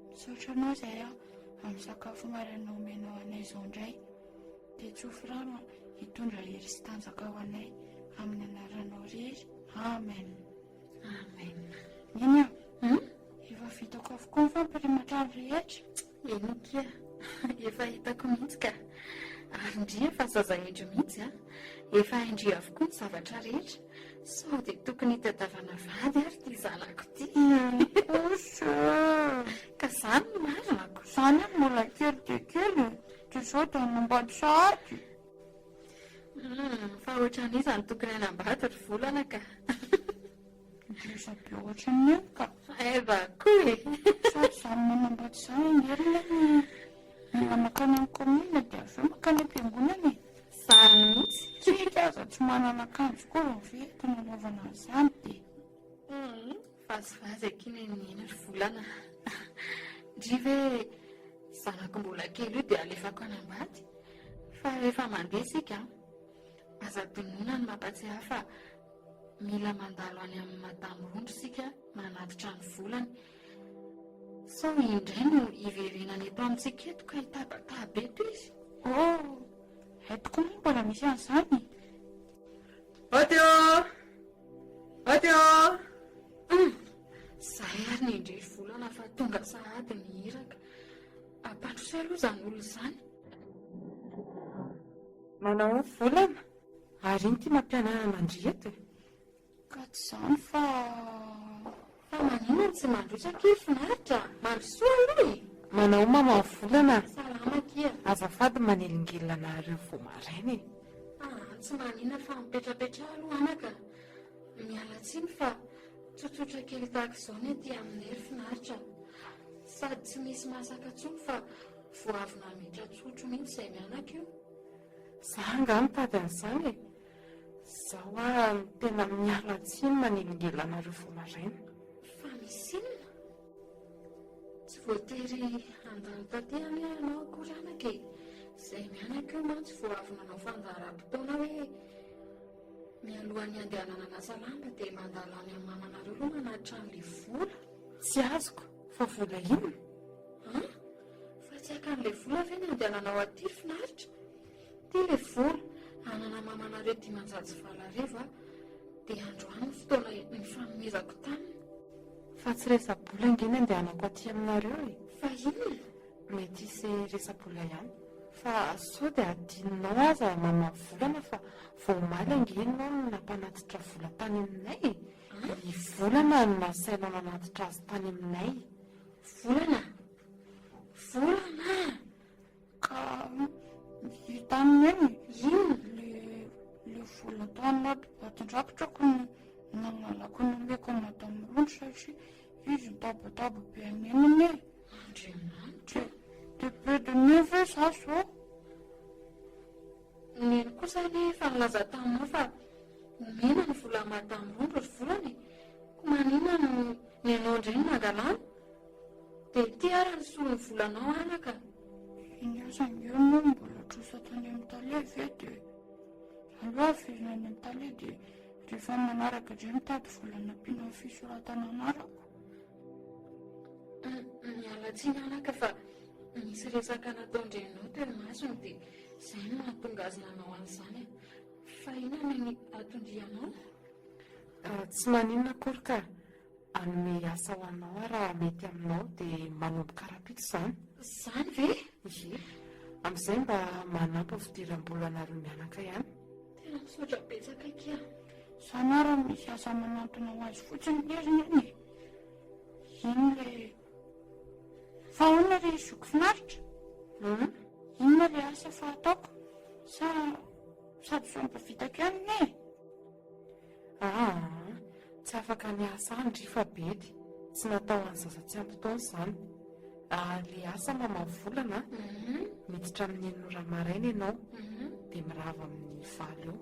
misaotra anao izay amin'ny sakafo maraina omenao anay izao indray. Dia tsofi rano hitondra hery sy tanjaka ho anay amin'ny anaranao irery. Amen. Amen. Iny a, efa vitako avokoa ny fampirimatra ny rehetra. Eno kia, efa hitako mihitsy ka. Ary indrina fa zazahindro mihitsy a, efa haindrio avokoa ny zavatra rehetra. Sao dia tokony hitadiavana vady ary ty zanako ty. Kosa, Ka izany no marako. izany any mbola kely dia kely. Dia izao dia hanambady sahady. Fa ohatran'izany tokony hanambady ry volana ka. Ndresa be ohatra ny eny ka. Eva koa e. Sady izany manambady izany enerina ny anakany amin'ny komina dia avy eo makany am-piangonana e. Izany mihitsy. Tsika aza tsy manana akanjo koa raha veto nanaovana an'izany dia. Vazivazy akiny neny ry volana. Ndry ve zanako mbola kely io dia alefako hanambady. Fa rehefa mandeha isika, aza donona ny mampatsiahy fa mila mandalo any amin'ny madamo rondro isika manatitra ny volany. Sao indray no hiverenana eto amintsika eto ka hitabataha eto izy. Haitoko moa mbola misy an'izany. Ateo! Ateo! Zahay ary ny indray volana fa tonga sahady ny hiraka. Ampandroso aloha izany olona izany. Manao volana? Ary iny ty mampianana mandrieto. Ka tsy izany fa Maninona no tsy mandrosa kia finaritra? Mandrosoa aloha e. Manao mama volana? Salama kia. Azafady manelingelina anareo vao maraina e. Tsy maninona fa mipetrapetra aloha anaka. Miala tsiny fa tsotsotra kely tahaka izao ny aty amin'ny hery finaritra. Sady tsy misy masaka intsony fa voavina mitra tsotro mihitsy izay mianaka io. Zaho nga mitady an'izany e. Zaho tena miala tsiny manelingelina anareo vao maraina. Fa misy inona? Tsy voatery andalo tatehany ianao akory anaka e. Izay mianaka io mantsy voavina anao fandaharam-potoana hoe mialohan'ny andehanana anasa lamba dia mandalo any amin'ny mamanareo aloha manatitra an'ilay vola. Tsy azoko, fa vola inona? Fa tsy hakan'ilay vola ve ny andehananao aty finaritra? Ty ilay vola anana mamanareo dimanjato vala arivo dia androany ny fotoana ny fanomezako taminy. Fa tsy resa-bola ngeny andehanako aty aminareo e. Fa inona? Mety isy resa-bola ihany. Fa sao dia adinonao aza mama volana fa vao maly angenao no nampanatitra vola tany aminay e. Ny volana no nasainao nanatitra azy tany aminay. Volana? Volana? ka hita aminy eny Inona? le vola taminao batin-drakotrako namalako nomeko madamo rondro satria izy mitabotabo be ameniny e. Andriamanitra. Dia be de mieux ve za zao? Neny kosa nefa nilaza taminao fa mena ny vola madamo rondro ry volany. Ko maninona no ny anao indray ny mangalana? Dia ty ara ny solon'ny volanao anaka. Iny azany eo moa mbola trosa tany amin'ny tale ve dia aloha averina any amin'ny tale dia rehefa manaraka indray mitady vola nampiana amin'ny fisoratana anarako. Miala tsiny anaka fa misy resaka nataondrenao teo masony dia izay no mahatonga azy nanao an'izany. Fa inona ny atondrianao? Tsy maninona akory ka anome asa ho anao raha mety aminao dia manomboka rapito izany. Izany ve? Ie, amin'izay mba manampy ny fidiram-bola anareo mianaka ihany. Tena misaotra betsaka kia. Izany ara misy asa manantona ho azy fotsiny leriny eny e. Iny le fa hoana re zoko finaritra? Inona le asa fa ataoko? Sady sombavitako aminy e? Tsy afaka ny asa andry fa bedy. Tsy natao any zaza tsy ampy-taona izany. Le asa mama volana miditra amin'ny enora maraina ianao dia mirava amin'ny valy eo.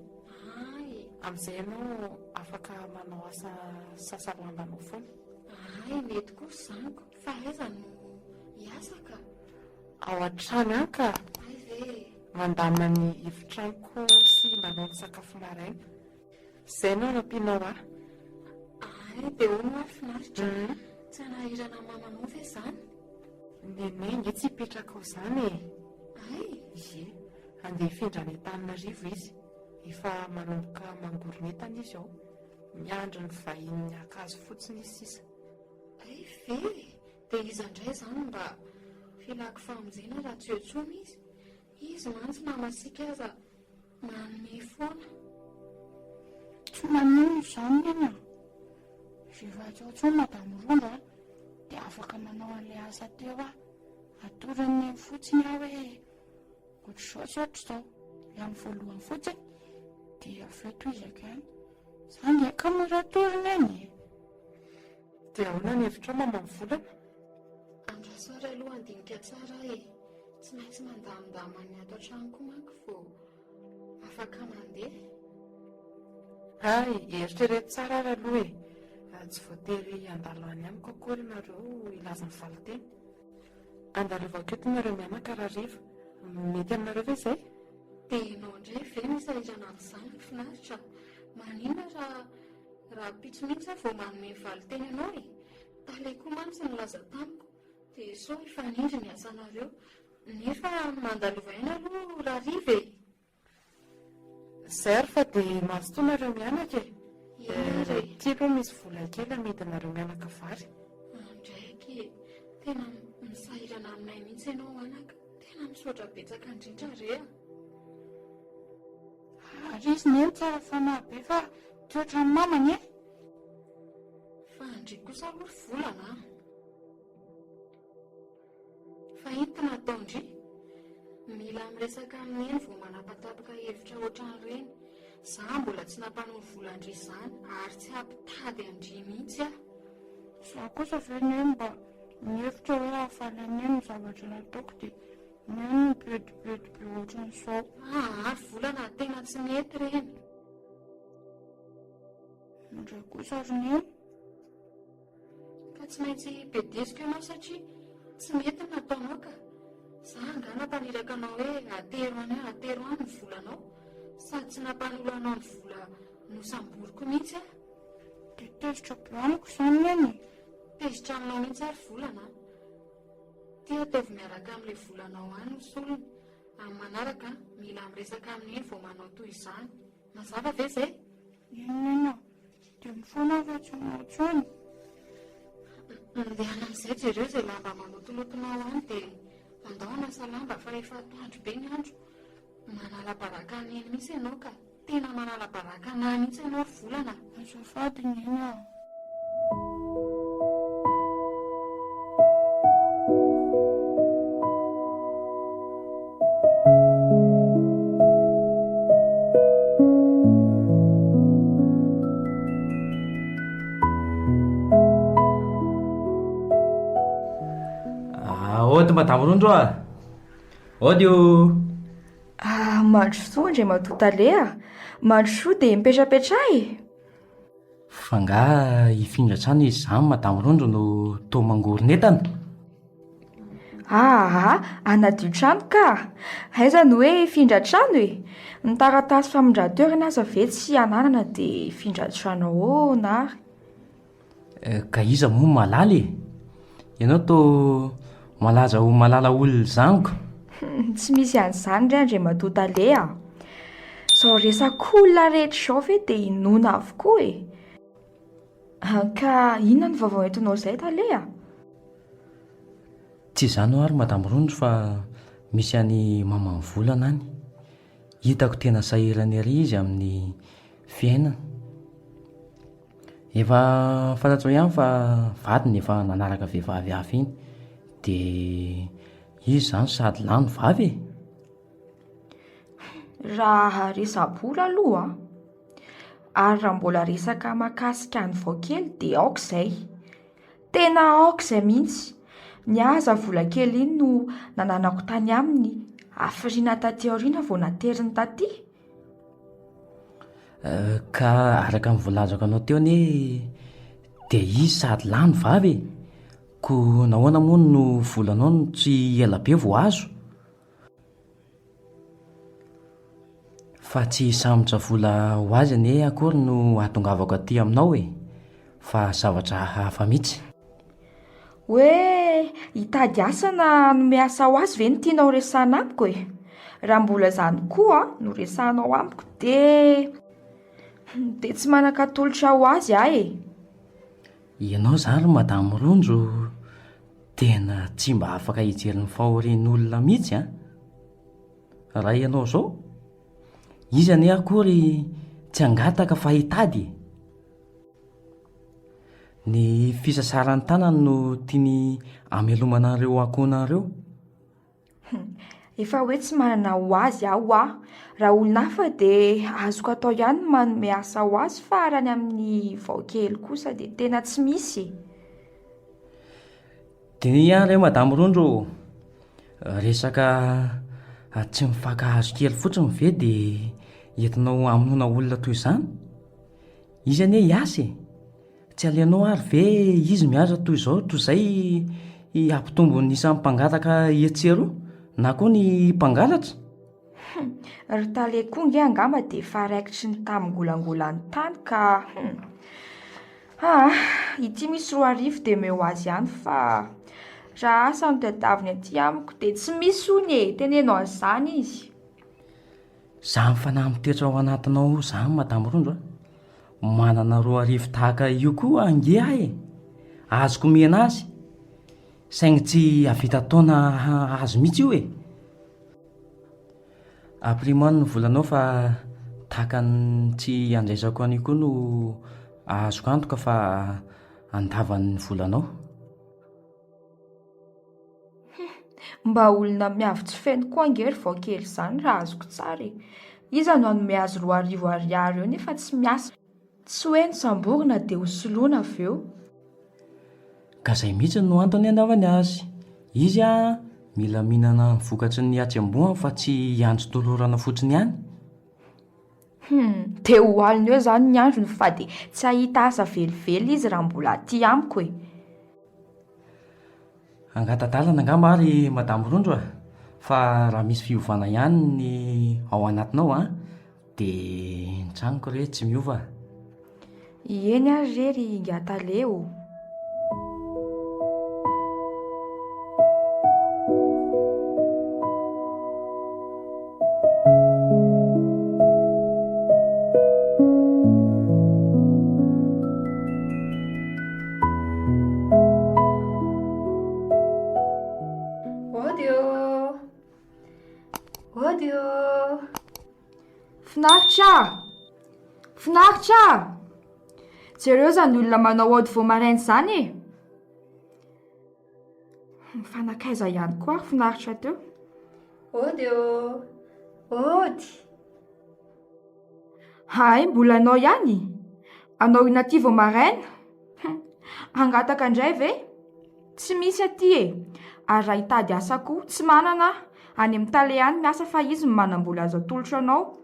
Ay, Amin'izay ianao afaka manao asa sasalambanao foana. ay, mety kosa zaniko. Fa aiza no hiasaka? Ao an-trano ihany ka Ay ve? mandamina ny efitranoko sy manao ny sakafo maraina. Izay no nampianao ahy. Ay, dia ho mahafinaritra. Tsy hanahirana mamanao ve izany? Nenay nge tsy hipetraka ao izany e. Ay, Ie, andeha hifindra any Antananarivo izy. Efa manomboka mangoron'entana izy ao. Miandry ny vahiny ankazo fotsiny izy sisa. ay ve? Dia iza indray izany mba filako famonjena raha tsy eo intsony izy? Izy mantsy namasika aza manome foana. Tsy manino izany eny a. Rehefa tsao intsony madamo Rondra dia afaka manao an'ilay asa teo a. Atorany fotsiny aho hoe ohatr'izao sy ohatr'izao. Ilay amin'ny voalohany fotsiny dia avy eo toizako ihany. Izany eka mora atorana eny e. Dia ahoana ny hevitra mamanvolana? Andrasara aloha andinika tsara e. Tsy maintsy mandamindama ny ato an-tranoko manko vao afaka mandeha. Ay, eritrereto tsara ary aloha e. Tsy voatery andalo any amiko akory ianareo ilaza ny valiteny. Andareva aketo ianareo mianaka raha riva. Mety aminareo ve izay? Dia ianao indray ve misahirana amin'izany finaritra? Maninona raha pitso mihitsy aho vao manome valiteny ianao e. Taleko mantsy nilaza tamiko. Dia sao hifanindry ny asanareo. Nefa mandalova ina aloha raha riva e. Izay ary fa dia mazotoanareo mianaka e. Eny re. Tia aloha misy vola kely amidinareo mianaka vary. Andraiky, tena misahirana aminay mihitsy ianao anaka. Tena misaotra betsaka indrindra re a. Ary izy ny eny tsara fanahy be fa tsy ohatran'ny mamany e. Fa andry kosa aloha volana. Fa entina ataondry. Mila miresaka amin'ny eny vao manapatapaka hevitra ohatran'ireny. Za mbola tsy nampanao volandry izany ary tsy ampitady andry mihitsy aho. Za kosa ve ny eny mba mihevitra hoe hahafaly any eny ny zavatra nataoko dia ny eny ny bedibedy be ohatran'izao. Ary volana tena tsy mety reny. Indray kosa ary ny eny. Ka tsy maintsy bedeziko ianao satria tsy mety ny nataonao ka. Za nga nampaniraka anao hoe atero any ny volanao. Sady tsy nampanolo anao ny vola nosamboriko mihitsy aho. Dia tezitra be amiko izany eny e. Tezitra aminao mihitsy ary volana. Tia ataovy miaraka amin'ilay volanao any ny solony. Amin'ny manaraka mila miresaka amin'ny vao manao toy izany. Mazava ve izay? Eny a. Dia mifoana fa tsy manao intsony. Andehana amin'izay jereo izay lamba malotolotonao any dia andao hanasa lamba fa efa atoandro be ny andro. Manala baraka ny eny mihitsy ianao ka. Tena manala baraka anahy mihitsy ianao volana. Azafady ny eny a. Ody madamo Rondro a. Ody io. Mandrosoa indray matotale a. Mandrosoa dia mipetrapetrahy. Fa nga hifindra trano izy izany madamo Rondro no toa mangoron'entana. Anadio trano ka. Aiza no hoe hifindra trano e. Ny taratasy famindran-toerana aza ve tsy ananana dia hifindra trano ahoana ary. Ka iza moa malaly e. Ianao toa malaza ho malala olona zaniko. Tsy misy an'izany indray andray matotale a. Sao resak'olona rehetra izao ve dia inona avokoa e. Ka inona ny vaovao entinao izay tale a? Tsy izany ary madamo Rondro fa misy any mamany volana any. Hitako tena sahirany ery izy amin'ny fiainana. Efa fantatrao ihany fa vadiny efa nanaraka vehivavy hafa iny. Dia izy izany sady lany vavy e. Raha resa-bola aloha ary raha mbola resaka mahakasika ny voakely dia aoka izay. Tena aoka izay mihitsy. Ny aza vola kely iny no nananako tany aminy afiriana taty aoriana vao nateriny taty. Ka araka mivolazako anao teo ne dia izy sady lany vavy e. Ko nahoana moa no volanao no tsy ela be vao azo? Fa tsy samotra vola ho azy ane akory no atongavako aty aminao e. Fa zavatra hafa mihitsy. Hoe hitady asa na nome asa ho azy ve no tianao resahana amiko e? Raha mbola zany koa no resahanao amiko dia tsy manan-katolotra ho azy aho e. Ianao zany Madamo Rondro tena tsy mba afaka hijery ny fahorian'olona mihitsy a. Raha ianao zao, izy ane akory tsy angataka fa hitady. Ny fisasaran'ny tanany no tiany amelomana an'ireo ankohonan'ireo. Efa hoe tsy manana ho azy aho raha olona hafa dia azoko atao ihany no manome asa ho azy fa raha ny amin'ny vaokely kosa dia tena tsy misy. Dia ihany Madamo Rondro, resaka tsy mifankahazo kely fotsiny ve dia entinao hamonoana olona toy izany? Izy anie hiasa e. Tsy aleanao ary ve izy miasa toy izao toy izay hampitombo ny isan'ny mpangataka etsero na koa ny mpangalatra? Ry talekongy angamba dia efa raikitry ny tamingolangolany tany ka ity misy 2 arivo dia meo azy ihany fa raha asa no tadiaviny aty amiko dia tsy misy hony e, tenenao an'izany izy. Za mifanahy mitoetra ao anatinao zany Madamo Rondro a. Manana 2 arivo tahaka io koa ange aho e. Azoko mihena azy saingy tsy havita taona azo mihitsy io e. Aprimano ny volanao fa tahaka ny tsy andraisako anio koa no azoko antoka fa andavan'ny volanao. Mba olona miavy tsy feno koa angery vao kely izany raha azoko tsara e. Iza no hanome azy 2 arivo ariary eo nefa tsy miasa. Tsy hoe nisamborina dia hosoloana avy eo. Ka izay mihitsy no antony andavany azy. Izy a mila mihinana ny vokatry ny hatsembohany fa tsy hiantso tolorana fotsiny ihany. Dia ho alina eo izany ny androny fa dia tsy hahita asa velively izy raha mbola aty amiko e. Angatadalana angamba ary Madamo Rondro a. Fa raha misy fiovana ihany ny ao anatinao a dia ny tranoko re tsy miova. Eny ary rery ingataleo. Finaritra! Jereo zany olona manao ody vao maraina izany e. Mifanakaiza ihany koa finaritra teo. Ody. Hay, mbola anao ihany? Anao inaty vao maraina? Angataka indray ve? Tsy misy aty e. Ary raha hitady asa koa, tsy manana. Any amin'ny tale ihany miasa fa izy manam-bola azo atolotra anao.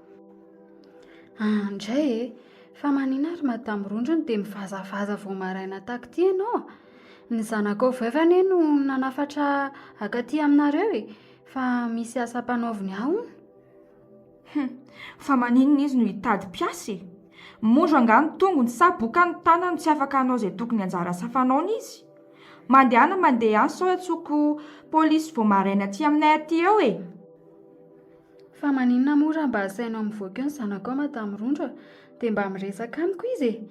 Andray e, fa manina ary Madamo Rondro dia mivazavaza vao maraina tahaka ity ianao. Ny zanakao vaivany no nanafatra akaty aminareo e, fa misy asa mpanaoviny ahony. Fa maninona izy no hitady mpiasa e? Mondro angano tongony sa boka ny tanany tsy afaka hanao izay tokony anjara safanao izy. Mandeha ihany sao atsoko polisy vao maraina aty aminay aty eo e. Fa maninona moa raha mba asainao mivoaka eo ny zanakao Madamo Rondro dia mba miresaka amiko izy e.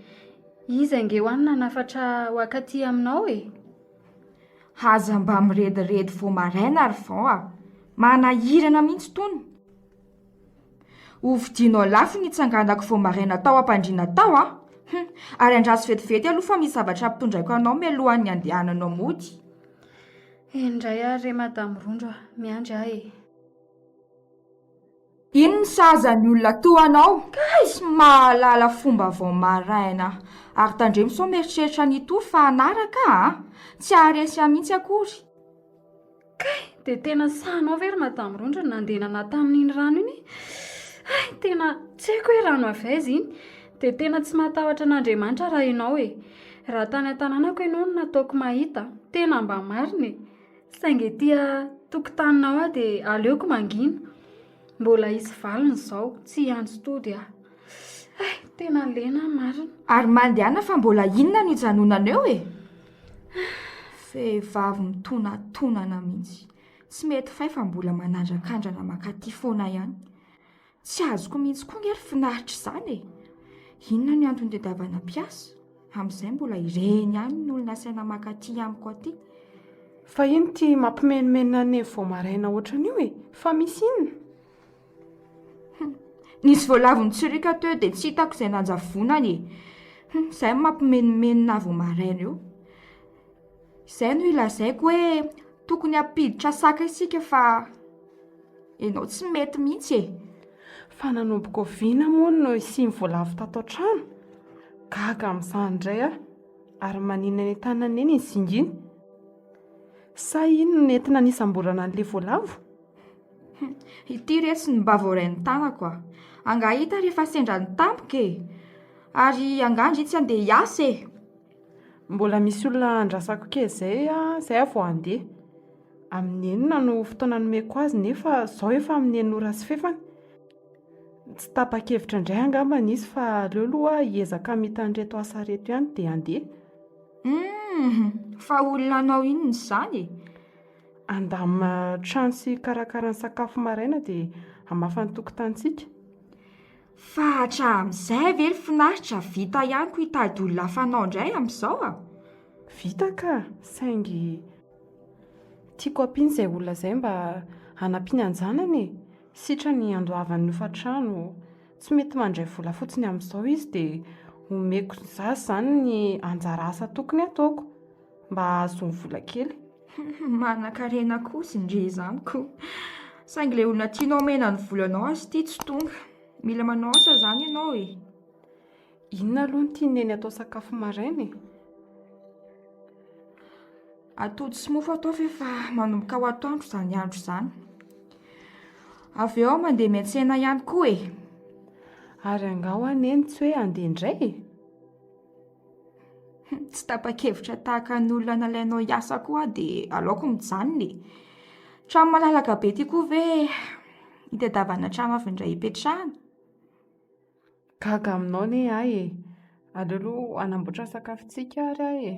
Izy ange ho any nanafatra ho akaty aminao e. Aza mba mirediredy vao maraina ary vao a. Manahirana mihitsy tony. Hovidianao lafo ny itsanganako vao maraina tao ampandriana tao a. Ary andraso vetivety aloha fa misy zavatra ampitondraiko anao mialohan'ny andehananao mody. Indray ary Madamo Rondro miandry ahy e. Ino ny sazan'ny olona toa anao? Sy mahalala fomba vao maraina. Ary tandremo sao mieritreritra ny to fa anaraka a. Tsy haharesy mihitsy akory. Dia tena sahanao very madamo Rondra nandehanana tamin'iny rano iny. Tena tsy haiko hoe rano avy aiza iny. Dia tena tsy matahotra an'Andriamanitra raha ianao e. Raha tany an-tanànako ianao no nataoko mahita, tena mba marina e. Saingy tia tokotaninao aho dia aleoko mangina. Mbola hisy valiny izao, tsy antso tody aho. Tena lena marina. Ary mandehana fa mbola inona no hijanonana eo e? Vehivavy mitonantonana mihitsy. Tsy mety fay fa mbola manandran-kandrana makaty foana ihany. Tsy azoko mihitsy koa ngery finaritra izany e. Inona ny antony tadiavana mpiasa? Amin'izay mbola ireny ihany ny olona saina makaty amiko aty. Fa ino ty mampimenomenona ny vao maraina ohatran'io e? Fa misy inona? Nisy voalavony tsirika teo dia tsy hitako izay nanjavonany e. Izay mampimenomenona vao maraina eo. Izay no ilazaiko hoe tokony hampiditra saka isika fa ianao tsy mety mihitsy e. Fa nanomboka oviana moa no isiany voalavo tato an-trano. Gaga amin'izany indray aho. Ary maninona ny tanana eny izy zinginy. Sa ino no nentina nisamborana an'ilay voalavo? Ity resy ny mba voarain'ny tanako a. Angahita rehefa sendra ny tampoka e. Ary angandry itsy andeha hiasa e. Mbola misy olona andrasako kely izay aho vao andeha. Amin'ny enina no fotoana nomeko azy nefa izao efa amin'ny enina ora sy fefany. Tsy tapa-kevitra indray angambany izy fa aleo aloha hiezaka mita an'ireto asa reto ihany dia andeha. Fa olona anao inona izany e? Andamina trano sy karakarany sakafo maraina dia hamafa ny tokotanintsika. Fa hatramin'izay very finaritra vita ihany ko hitady olona hafanao indray amin'izao a. Vita ka, saingy tiako ampiany izay olona izay mba hanampiany anjanany e. Sitra ny andoavan'ny hofa-trano, tsy mety mandray vola fotsiny amin'izao izy dia omeko zaza izany ny anjara asa tokony ataoko mba ahazo ny vola kely. Manan-karena kosa indray izany koa. Saingy ilay olona tianao omena ny volanao azy ity tsy tonga. Mila manao asa izany ianao e. Inona aloha ny tianeny atao sakafo maraina e? Atody sy mofo atao efa manomboka ho atoandro izany andro izany. Avy eo mandeha miantsena ihany koa e. Ary angao aneny tsy hoe andeha indray e. Tsy tapa-kevitra tahaka ny olona nalainao hiasa koa dia aleoko mijanona e. Trano malalaka be ity koa ve hitadiavana trano avy indray hipetrahana? Gaga aminao ne ahy e. Aleo aloha hanamboatra sakafontsika ary ahy e.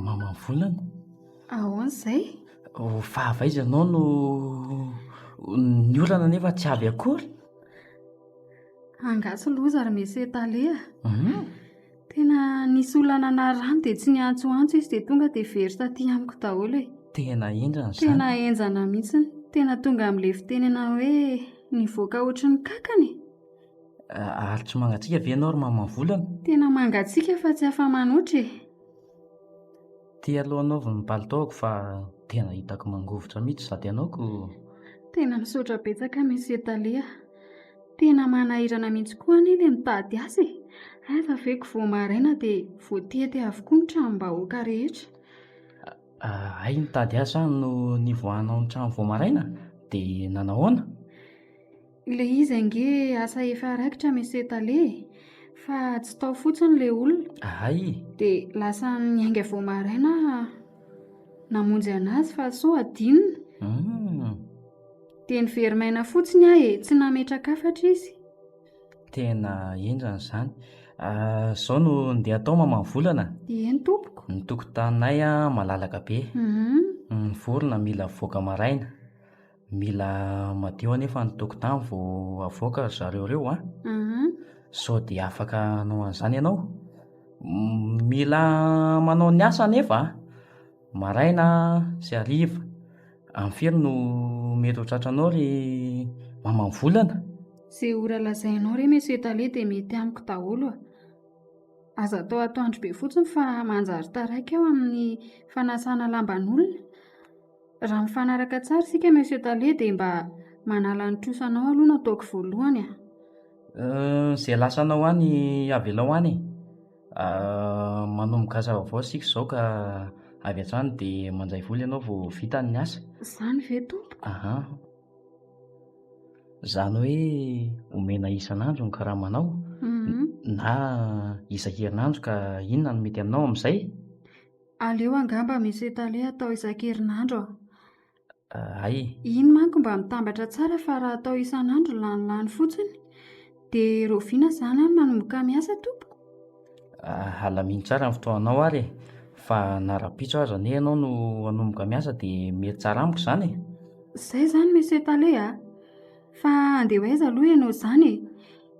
Mama volana. Ahoana izay? Fa avaiza ianao no ny olana nefa tsy avy akory? Angasy loza ary misy etalea. Tena nisy olana na rano dia tsy niantsoantso izy dia tonga dia very taty amiko daholo e. Tena enjana izany. Tena enjana mihitsy. Tena tonga amin'ilay fitenena hoe nivoaka ohatry ny kakany. Ary tsy mangatsiaka ve ianao ry mama volana? Tena mangatsiaka fa tsy afa-manoatra e. Tia aloha anaovy ny palitaoko fa tena hitako mangovitra mihitsy sady ianaoko. Tena misaotra betsaka misy etalea. Tena manahirana mihitsy koa anie ilay mitady asa e. Fa veko vao maraina dia voatety avokoa ny tranom-bahoaka rehetra. Hay nitady asa no nivoahanao ny trano vao maraina dia nanahoana? Ilay izy ange asa efa raikitra misy etalea fa tsy tao fotsiny ilay olona. Hay. Dia lasa niainga vao maraina namonjy anazy fa so adinina. Dia nivery-maina fotsiny aho e, tsy nametraka afatra izy. Tena enjana izany. Izao no ndeha atao mama volana. Eny tompoko. Ny tokotaninay malalaka be. Ny vorona mila avoaka maraina. Mila madio anefa ny tokotany vao avoaka zareo reo. Sao dia afaka hanao an'izany ianao. Mila manao ny asa anefa maraina sy hariva. Amfiry no mety ho tratranao ry mama volana. Izay ora lazainao re misy etalea dia mety amiko daholo a. aza atao atoandro be fotsiny fa manjary taraiky eo amin'ny fanasana lamban'olona. Raha mifanaraka tsara sika Monsieur Tale dia mba manala ny trosanao aloha no ataoko voalohany a. Izay lasanao any avy ela ho any manomboka asa vaovao sika izao ka avy hatrany dia mandray vola ianao vao vita ny asa. Izany ve tompoko? Aha. Izany hoe omena isan'andro ny karamanao na isan-kerinandro ka inona no mety aminao amin'izay? Aleo angamba Monsieur Tale atao isan-kerinandro a. Ay, Iny manko mba mitambatra tsara fa raha atao isan'andro lanilany fotsiny dia roviana izany any manomboka miasa tompoko. alamino tsara ny fotoanao ary e. Fa nara-pitso aza anie ianao no hanomboka miasa dia mety tsara amiko izany e. Izay izany Monsieur Tale a. Fa andeha ho aiza aloha ianao izany e.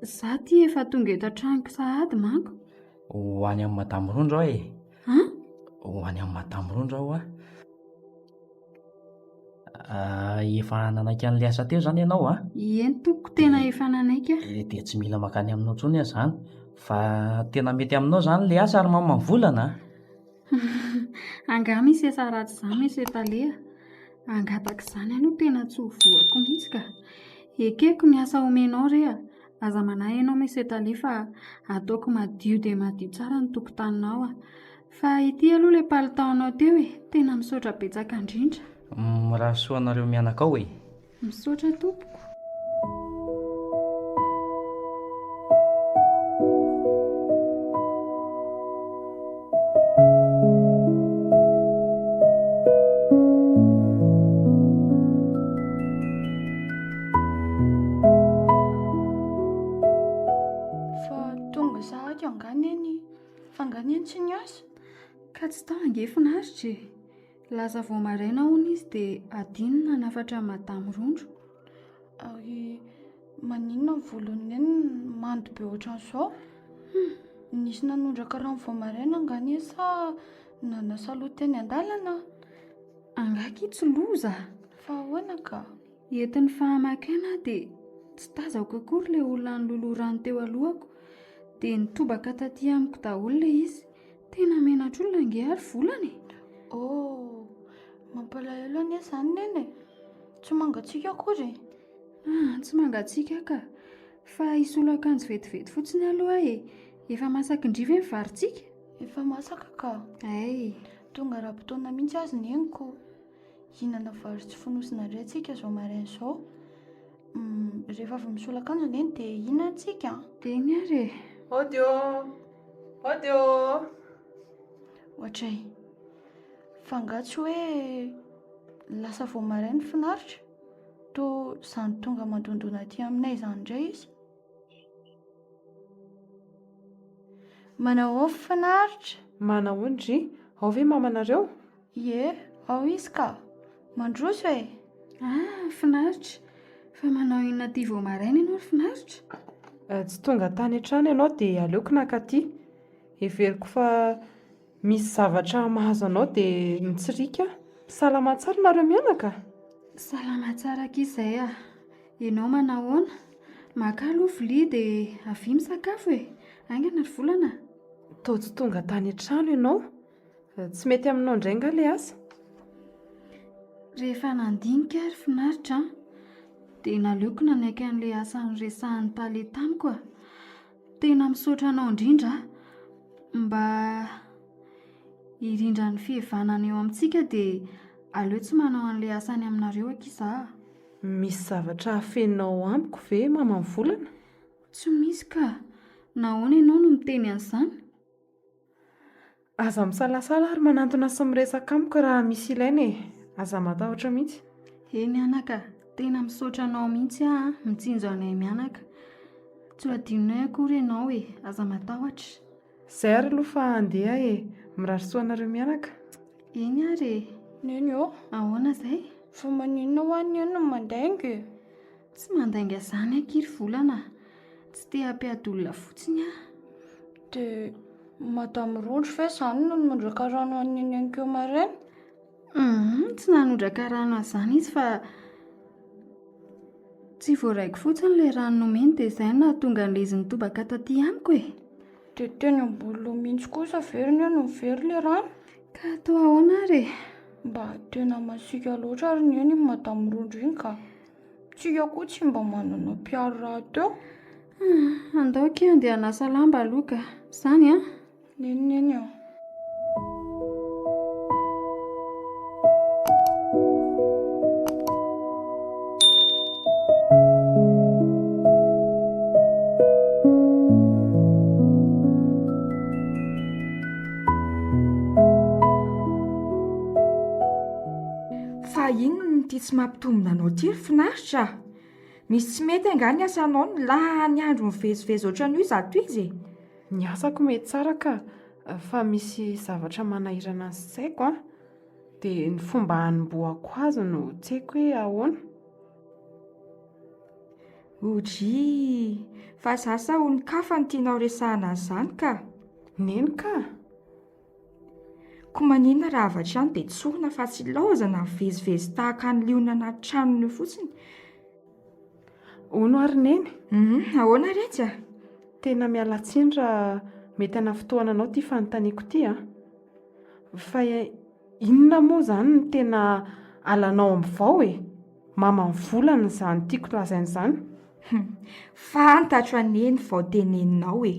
Izaho ty efa tonga eto an-tranoko sahady manko. Ho any amin'ny Madame Rondra aho e. Han? Ho any amin'ny Madame Rondra aho a. Efa nanaiky an'ilay asa teo izany ianao a? Eny tompoko, tena efa nanaiky a. Dia tsy mila makany aminao intsony aho izany. Fa tena mety aminao izany ilay asa ary mamam-volana a. Angaha misy asa ratsy izany Monsieur Tale a. Angataka izany aloha tena tsy ho voako mihitsy ka. Ekeko ny asa omenao re a. Aza manahy ianao Monsieur Tale fa ataoko madio dia madio tsara ny tokotaninao a. Fa ity aloha ilay palitaonao teo e. Tena misaotra betsaka indrindra. Raha soa anareo mianaka ao e. Misaotra tompoko. Fa tonga sahady angany eny. Fa angany eny tsy ny asa. Ka tsy tao ange finaritra e. Lasa vao maraina hono izy dia adinina nafatra Madame Rondro. Ary maninona ny volony eny mandy be ohatran'izao? Nisy nanondraka rano vao maraina angany eny sa nanasa loha teny an-dalana? Angaky tsy loza. Fa ahoana ka? Entin'ny fahamankana dia tsy tazako akory ilay olona niloloha rano teo alohako. Dia nitobaka taty amiko daholo ilay izy. Tena menatr'olona ange ary volany. Oh, mampalahelo anie izany neny e. Tsy mangatsiaka akory. Tsy mangatsiaka ka. Fa isolo akanjo vetivety fotsiny aloha e. Efa masaka indriva ny varintsika. Efa masaka ka. Ay, Tonga raha-potoana mihitsy azy ny henoko. Hihinana vary tsy fonosina indray tsika zao maraina izao. Rehefa avy misolo akanjo neny dia hihinana tsika. teny ary e. Audio! Audio! Ohatray. Fangatsy hoe lasa vao maraina finaritra. To izany tonga mandondona aty aminay izany indray izy. Manao ao finaritra. Manaondry? Ao ve mamanareo? Ie, ao izy ka. Mandroso e. Finaritra. Fa manao inona aty vao maraina ianao ry finaritra? Tsy tonga tany an-trano ianao dia aleoko nakaty. Heveriko fa misy zavatra mahazo anao dia mitsirika. Salama tsara nareo mianaka? Salama tsara k'izay a. Ianao manahoana? Maka aloha vilia dia avy misakafo e. Aingana ry volana. Tao tsy tonga tany an-trano ianao. Tsy mety aminao indray nga ilay asa? Rehefa nandinika ary finaritra dia naleoko nanaiky an'ilay asa niresahan'ny Tale tamiko a. Tena misaotra anao indrindra mba hirindra ny fihavanana eo amintsika dia aleo tsy manao an'ilay asany aminareo ankiza. Misy zavatra hafenao amiko ve mama volana? Tsy misy ka. Nahoana ianao no miteny an'izany? Aza misalasala ary manantona sy miresaka amiko raha misy ilaina e. Aza matahotra mihitsy. Eny anaka, tena misaotra anao mihitsy a mitsinjo anay mianaka. Tsy ho adinonay akory ianao e, aza matahotra. Izay ary aloha fa andeha e. Mirary soa anareo mianaka. Eny ary e. Neny ao. Ahoana izay? Fa maninona ho any eny no mandaingy? Tsy mandainga izany aky ry volana. Tsy te hampiadolona fotsiny a. Dia Madame Rondro ve izany no nanondraka rano an'iny ankeo maraina? Tsy nanondraka rano an'izany izy fa tsy voaraiko fotsiny ilay rano nomeny dia izay no nahatonga an'ilay izy nitobaka taty amiko e. dia teny ambolo mihitsy kosa veriny eo no mivery le rano. Ka atao ahoana ary? Mba tena masika loatra ary ny eny madamo Rondry iny ka tsika koa tsy mba manana mpiaro raha teo. Andaoka andeha hanasa lamba aloka. Izany a? Neniny aho. Fa inona ny tia tsy mampitombona anao ty ry finaritra? Misy tsy mety anga ny asanao ny laha ny andro mivezivezy ohatran'io izato izy. Ny asako mety tsara ka fa misy zavatra manahirana ny saiko a, dia ny fomba hanombohako azy no tsy haiko hoe ahoana. Odry, fa zasa ho ny kafa ny tianao resahana izany ka. Neny ka? Ko maninona raha avy hatrany dia tsorina fa tsy laozana mivezivezy tahaka ny liona anaty tranony io fotsiny. Ono ary neny? Ahoana retsy a? Tena miala tsiny raha mety ana fotoananao ty fanontaniako ty a. Fa inona moa izany no tena alanao amin'ny vao e? Mama ny volana izany tiako lazaina izany. Fantatra neny vao teneninao e.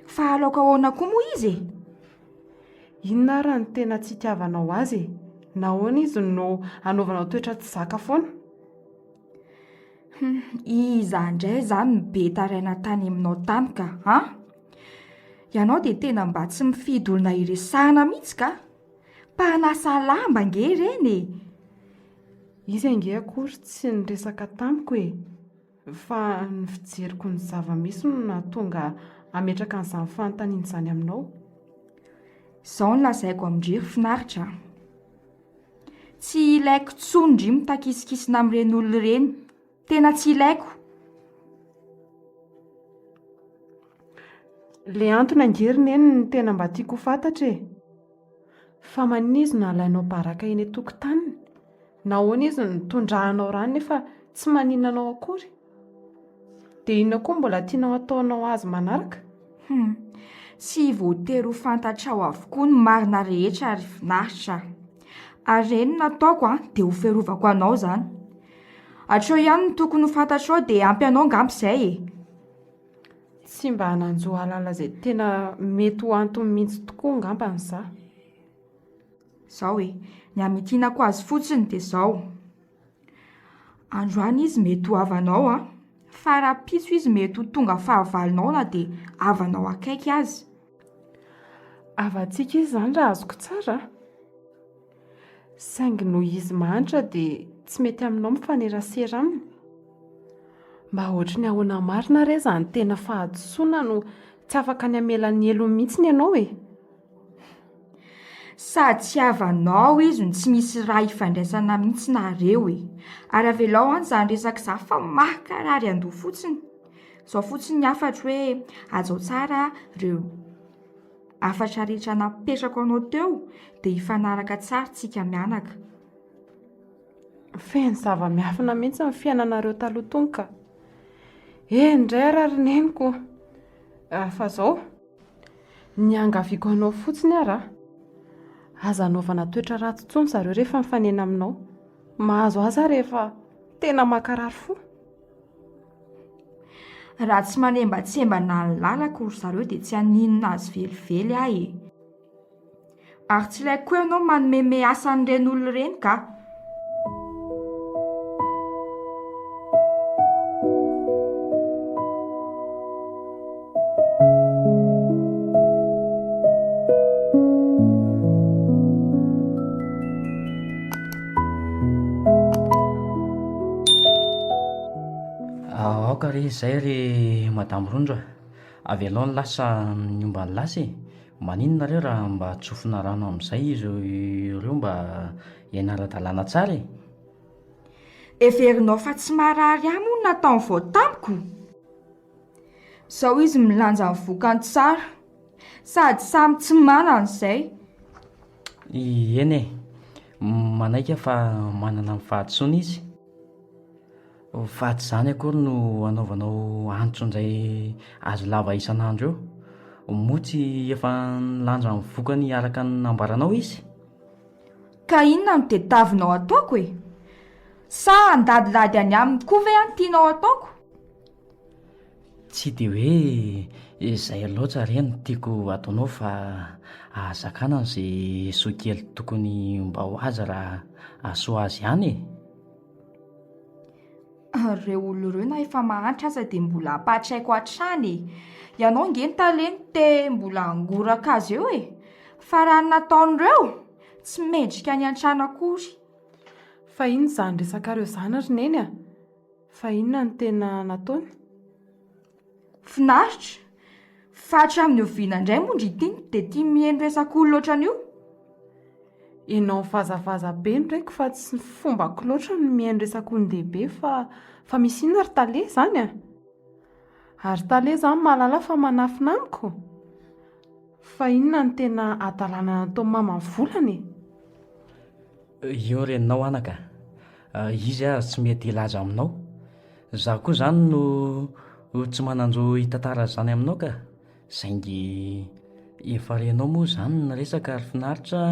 Fa aloka ahoana koa moa izy e? Inona raha ny tena tsy itiavanao azy e? Nahoana izy no anaovanao toetra tsy zaka foana? Iza indray izany no be taraina tany aminao tany ka, ha? Ianao dia tena mba tsy mifidy olona iresahana mihitsy ka? Mpanasa lamba nge ireny e. Izy ange akory tsy niresaka tamiko e. Fa ny fijeriko ny zava-misy no nahatonga ametraka an'izany fanontaniana izany aminao. Izao no lazaiko amin'ireo finaritra. Tsy ilaiko tsondry mitakisikisina amin'ireny olona ireny. Tena tsy ilaiko. Le antony angeriny eny no tena mba tiako fantatra e. Fa maninona izy no alainao baraka eny an-tokotaniny? Nahoana izy no tondrahanao rano nefa tsy maninona anao akory? Dia inona koa mbola tianao ataonao azy manaraka? Tsy voatery ho fantatrao avokoa ny marina rehetra ary finaritra. Ary reny nataoko dia ho fiarovako anao izany. Hatreo ihany no tokony ho fantatrao dia ampy anao angamba izay e. Tsy mba hananjo alala izay tena mety ho antony mihitsy tokoa angamba an'iza. Izao e, ny hametinako azy fotsiny dia izao. Androany izy mety ho havanao a. Fa raha pitso izy mety ho tonga fahavalonao na dia havanao akaiky azy. Havantsika izy izany raha azoko tsara. Saingy noho izy mahantra dia tsy mety aminao mifanerasera aminy. Mba ohatry ny ahoana marina re izany tena fahadisoana no tsy afaka ny hamelan'ny elo mihitsy ianao e. Sady tsy havanao izy no tsy misy raha ifandraisana mihitsy nareo e. Ary avelao any izany resaka izany fa mahakarary andoha fotsiny. Izao fotsiny ny afatra hoe azo tsara ireo afatra rehetra napetrako anao teo dia hifanaraka tsara tsika mianaka. Feno zava-miafina mihitsy ny fiainanareo taloha tony ka. Indray ary neniko. Fa izao ny angaviako anao fotsiny ara. Aza anaovana toetra ratsy intsony zareo rehefa mifanena aminao. Mahazo aza rehefa tena makarary fo. Raha tsy manembatsembana ny lalako ry zareo dia tsy haninona azy velively ahy e. Ary tsy ilaiko koa ianao manomeme asan'ireny olona ireny ka. Aoka re izay ry madamo Rondra. Avy alao ny lasa ny omba ny lasa e. Maninona reo raha mba tsofina rano amin'izay izy ireo mba hianara-dalàna tsara e. Everinao fa tsy marary ahy moa nataony vao tamiko. Izao izy milanja ny vokany tsara. Sady samy tsy manana izay. Eny e, manaika fa manana ny fahadisoana izy. Faty izany akory no anaovanao antso indray azo lava isan'andro eo. motsy efa nilanja ny vokany araka ny nambaranao izy. Ka inona no tadiavinao ataoko e? Sa andadilady any aminy koa ve any tianao ataoko? Tsy dia hoe izay loatra re no tiako ataonao fa ahazakana izay soakely tokony mba ho azy raha asoa azy ihany e. Reo olo ireo na efa mahantra aza dia mbola ampatraiko hatrany e. Ianao nge ny talento te mbola angoraka azy eo e. Fa raha ny nataon'ireo tsy mendrika ny an-trano akory. Fa ino izany resaka reo izany ry neny a? Fa inona ny tena nataony? Finaritra fa hatramin'ny oviana indray mondry itiny dia tia mihaino resaka olo loatra an'io. Ianao vazavaza be ndraiky fa tsy fombako loatra ny mihaino resaka olon-dehibe fa misy inona ry tale izany a? Ary tale izany mahalala fa manafina amiko. Fa inona ny tena adalana natao mama volany? Io reninao anaka, izy azy tsy mety ilaza aminao. Zaho koa izany no tsy mananjo hitantara izany aminao ka. Saingy efa renao moa izany ny resaka ary finaritra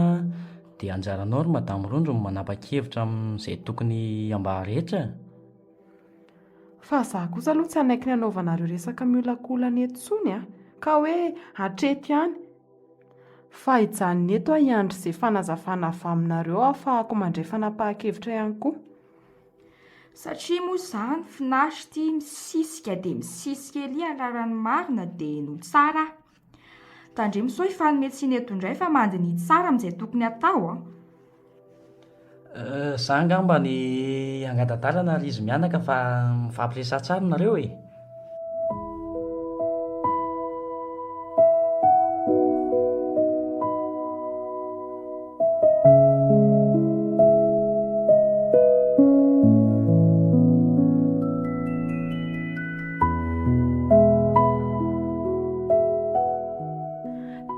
dia anjaranao ry madamo Rondro no manapa-kevitra amin'izay tokony ambara rehetra. Fa zaho kosa aloha tsy hanaiky ny hanaovanareo resaka miolakolana eto intsony a, ka hoe hatrety ihany. Fa hijanona eto hiandry izay fanazavana avy aminareo ahafahako mandray fanapahan-kevitra ihany koa. Satria moa izany finaritra tia misisika dia misisika ery alaran'ny marina dia no tsara. Tandremo sao hifanome tsiny eto indray fa mandiny tsara amin'izay tokony atao a. Za angamba ny angadadalana ry izy mianaka fa mifampiresahana tsara nareo e.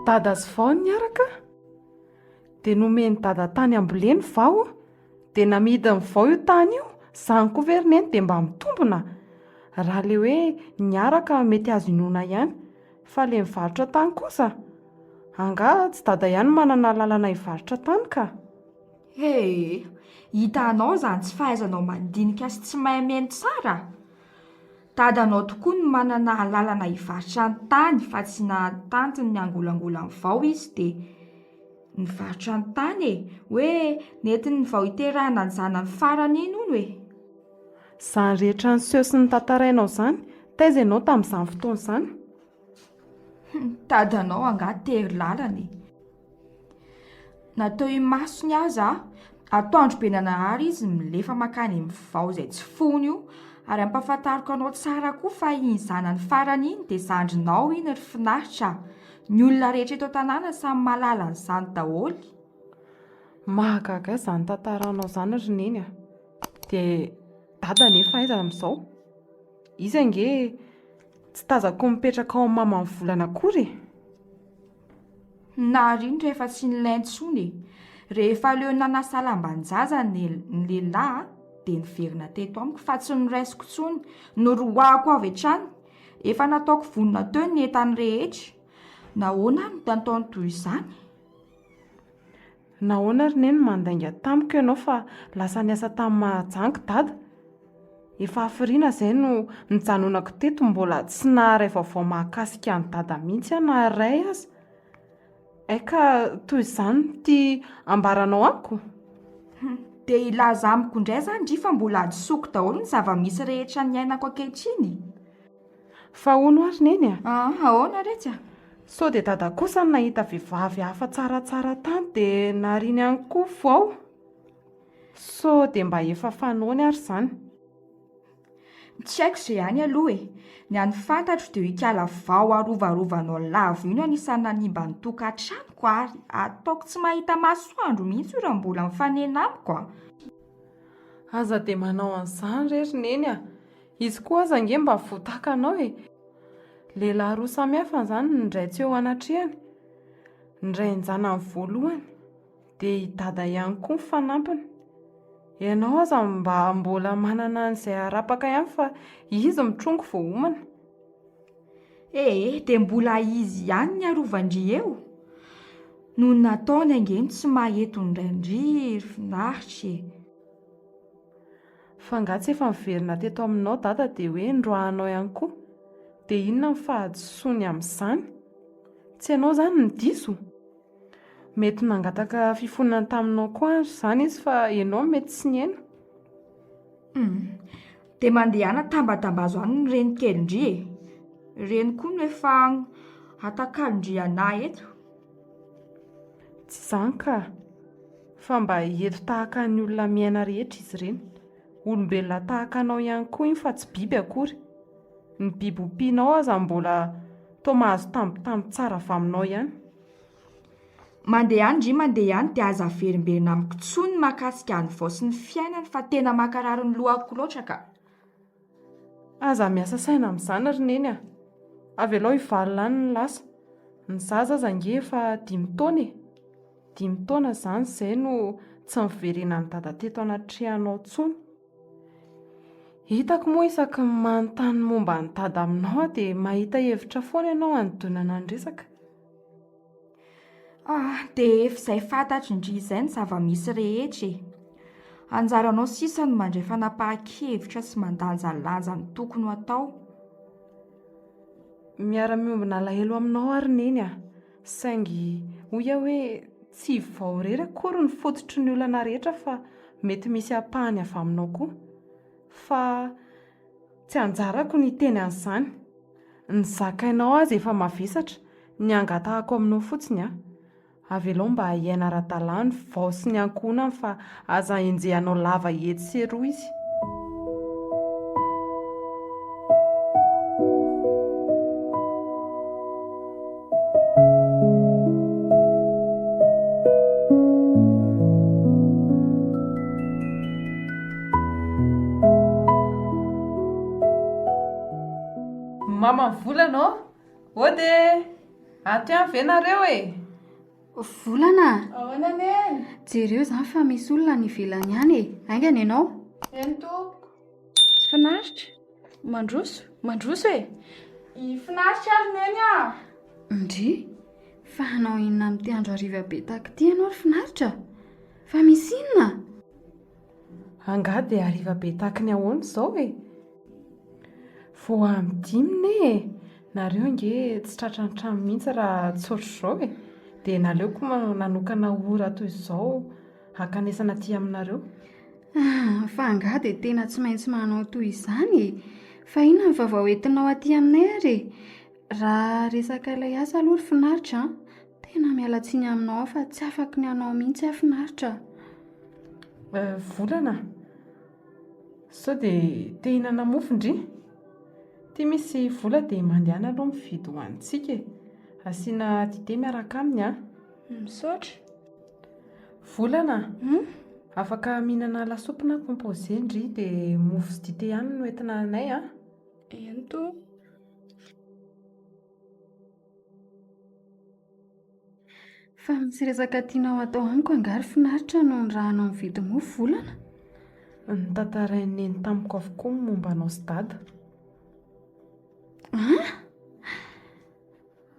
Dada sy vao niaraka dia nomeny dada tany amboleny vao dia namidy ny vao io tany io. Izany koa verineny dia mba mitombona raha le hoe niaraka mety azo inona ihany, fa le mivarotra tany kosa anga tsy dada ihany manana lalana hivarotra tany ka. Hitanao izany tsy fahaizanao mandinika sy tsy mahay mihaino tsara. Dadanao tokoa no manana lalana hivarotra ny tany fa tsy nahantantiny ny angolangola ny vao izy dia nivarotra ny tany e. Hoe netiny ny vao hiterahana ny zanany farany iny hono e. Izany rehetra ny seho sy ny tantarainao izany taiza ianao tamin'izany fotoana izany? Dadanao angaha tery lalana e. Natao imasony aza atoandro be nanahary izy milefa makany amin'ny vao izay tsy fony io. Ary ampafantariko anao tsara koa fa iny zanany farany iny dia zandrinao iny ry finaritra. Ny olona rehetra eto an-tanàna samy mahalala an'izany daholo. Mahagaga izany tantaranao izany ry neny a. Dia dada nefa aiza amin'izao? Izy ange tsy tazako mipetraka ao amin'ny mamany volana akory. Nariny rehefa tsy nilainy intsony e. Rehefa leo nanasa lamban-jaza ny lehilahy dia niverina teto amiko fa tsy noraisiko intsony. Noroahako avy hatrany. Efa nataoko vonona teo ny entany rehetra. Nahoana no nataony toy izany? Nahoana ry neny mandainga tamiko ianao fa lasa niasa tamin'ny mahajanky dada? Efa hafiriana izay no nijanonako teto mbola tsy naharay vaovao mahakasika ny dada mihitsy aho na iray aza. Aika toy izany ty ambaranao amiko? Dia ilaza amiko indray izany ndry fa mbola adosoko daholo ny zava-misy rehetra ny ainako ankehitriny. Fa hono ary neny a? Ahoana rehetra? Sao dia dada kosa no nahita vehivavy hafa tsaratsara tany dia nariany ihany koa vao. Sao dia mba efa fanaony ary izany. Tsy haiko izay ihany aloha e. Ny any fantatro dia hikala vao arovarovanao lavo iny anisan'ny nanimba ny tokantranoko ary ataoko tsy mahita masoandro mihitsy raha mbola mifanena amiko. Aza dia manao an'izany rery neny a. Izy koa aza nge mba voatakanao e. Lehilahy roa samihafa izany ny indray tsy eo anatrehany. Ny iray nijanany voalohany dia i dada ihany koa ny fanampiny. Ianao aza mbola manana an'izay harapaka ihany fa izy mitrongo vao homana. dia mbola izy ihany ny arovandry eo no nataony angeny tsy mahety ndraindry finaritra e. Fa nga tsy efa miverina teto aminao dada dia hoe ndroahanao ihany koa, dia inona ny fahadisoany amin'izany? Tsy ianao izany ny diso? Mety nangataka fifonana taminao koa izany izy fa ianao mety tsy niaina. Dia mandehana tambatambazo any ny renikeldry e. Reny koa no efa atakalondry anahy eto. Tsy izany ka, fa mba eto tahaka ny olona miaina rehetra izy ireny. Olombelona tahaka anao ihany koa iny fa tsy biby akory. Ny biby ompianao aza mbola toa mahazo tambitamby tsara avy aminao ihany. Mandeha ihany dia aza verimberina amiko tsony mahakasika ny vao sy ny fiainany fa tena mankarary ny lohako loatra ka. Aza miasa saina amin'izany ry neny a. Avy alao hivalina any ny lasa. Ny zaza aza nge efa 5 taona e. 5 taona izany izay no tsy miverena ny dada teto anatrehanao tsony. Hitako moa isaky ny manontany momba ny dada aminao dia mahita hevitra foana ianao anodonana ny resaka. Dia efa izay fantatry indry izay ny zava-misy rehetra e. Anjaranao sisa no mandray fanapahan-kevitra sy mandanjalanja ny tokony ho atao. Miara-miombina alahelo aminao ary neny a. Saingy hoy aho hoe tsy vao irery akory ny fototry ny olana rehetra fa mety misy ampahany avy aminao koa. Fa tsy anjarako ny teny an'izany. Ny zakainao azy efa mavesatra, ny angatahako aminao fotsiny a. Avy alao mba hiaina ara-dalàna vao sy ny ankonany fa aza enjehanao lava etsy sy roa izy. Mama Volana, ode aty any ve nareo e? Volana, Ahoana neny? jereo izany fa misy olona ny ivelany ihany e. Aingana ianao? Eny tompoko. Tsy finaritra. Mandroso e. Finaritra ary neny a. Ndry, fa hanao inona amin'ity andro hariva be tahaka ity ianao ry finaritra? Fa misy inona? Anga dia hariva be tahaka ny ahoana izao e? Vao amin'ny 5 e. Nareo nge tsy tratra ny trano mihitsy raha tsy ohatr'izao e. Dia naleoko nanokana ora toy izao hakanesana aty aminareo. Fa anga dia tena tsy maintsy manao toy izany e. Fa inona ny vaovao entinao aty aminay ary? Raha resaka ilay asa aloha ry finaritra, tena miala tsiny aminao fa tsy afaka ny anao mihitsy finaritra. Volana, sao dia te hihinana mofo indry? Ty misy vola dia mandehana aloha mividy ho antsika e. Asiana dite miaraka aminy a. Misaotra. Volana, afaka mihinana lasopy na composé indry dia mofo sy dite ihany no entina anay a. Eny to. Fa misy resaka tianao atao amiko angary finaritra noho ny raha anao mividy mofo Volana. Ny tantarain'ny neny tamiko avokoa ny momba anao sy dada.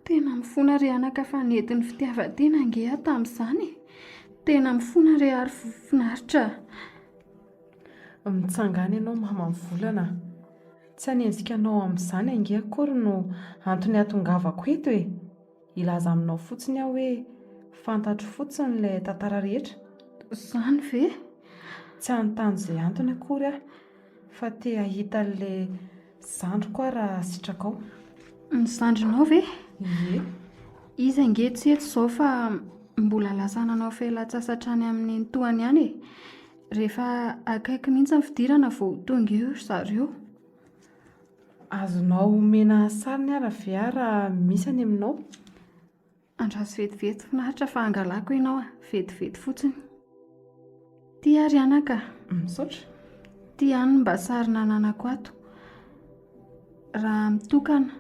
Tena mifona re anaka fa nentin'ny fitiavan-tena nge aho tamin'izany. Tena mifona re ary finaritra. Mitsangana ianao mama Volana. Tsy hanenjika anao amin'izany ange akory no antony atongavako eto e. Ilaza aminao fotsiny aho hoe fantatro fotsiny ilay tantara rehetra. Izany ve? Tsy anontany izay antony akory aho, fa te ahita an'ilay zandriko aho raha sitraka ao. Ny zandrinao ve? Ie. Izy ange tsy eto izao fa mbola lasa nanao fialan-tsasatra any amin'ny toany ihany e. Rehefa akaiky mihitsy ny fidirana vao tonga eo zareo. Azonao omena sariny ara ve raha misy any aminao? Andraso vetivety finaritra fa angalako ianao vetivety fotsiny. Ty ary anaka. Misaotra. Ty ihany mba sarina nanako ato. Raha mitokana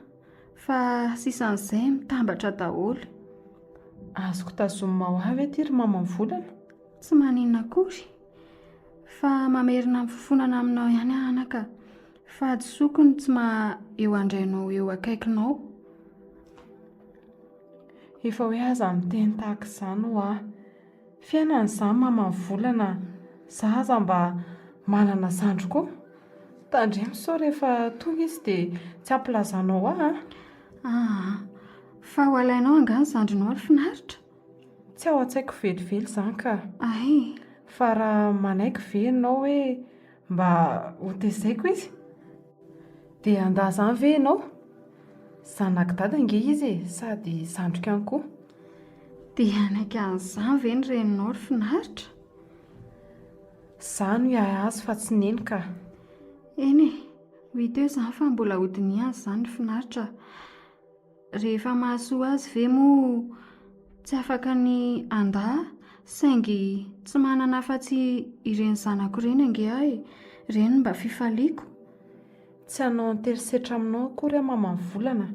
fa sisan'izay mitambatra daholo. Azoko tazomina ho avy aty ry mama Volana. Tsy maninona akory. Fa mamerina mifofonana aminao ihany anaka. Fa adisoko ny tsy eo andrainao eo akaikinao. efa hoe aza miteny tahaka izany ho aho. Fiainan'izany mama volana, za aza mba manana zandry koa. Tandremo sao rehefa tonga izy dia tsy ampilazanao aho. Fa ho alainao angano zandrinao ary finaritra. Tsy ao an-tsaiko velively izany ka. Ay, Fa raha manaiky ve ianao hoe mba ho tezaiko izy, dia andahy izany ve ianao? Zanaky dada nge izy sady zandriko ihany koa. dia anaiky an'izany ve ny reninao ry finaritra? Za no hiahy azy fa tsy neny ka. Eny e, hoy teo izany fa mbola hodiniany izany ny finaritra. Rehefa mahasoa azy ve moa tsy afaka ny andahy, saingy tsy manana afa-tsy ireny zanako ireny ange ahy, ireny mba fifaliako. Tsy hanao an-terisetra aminao akory aho mama volana.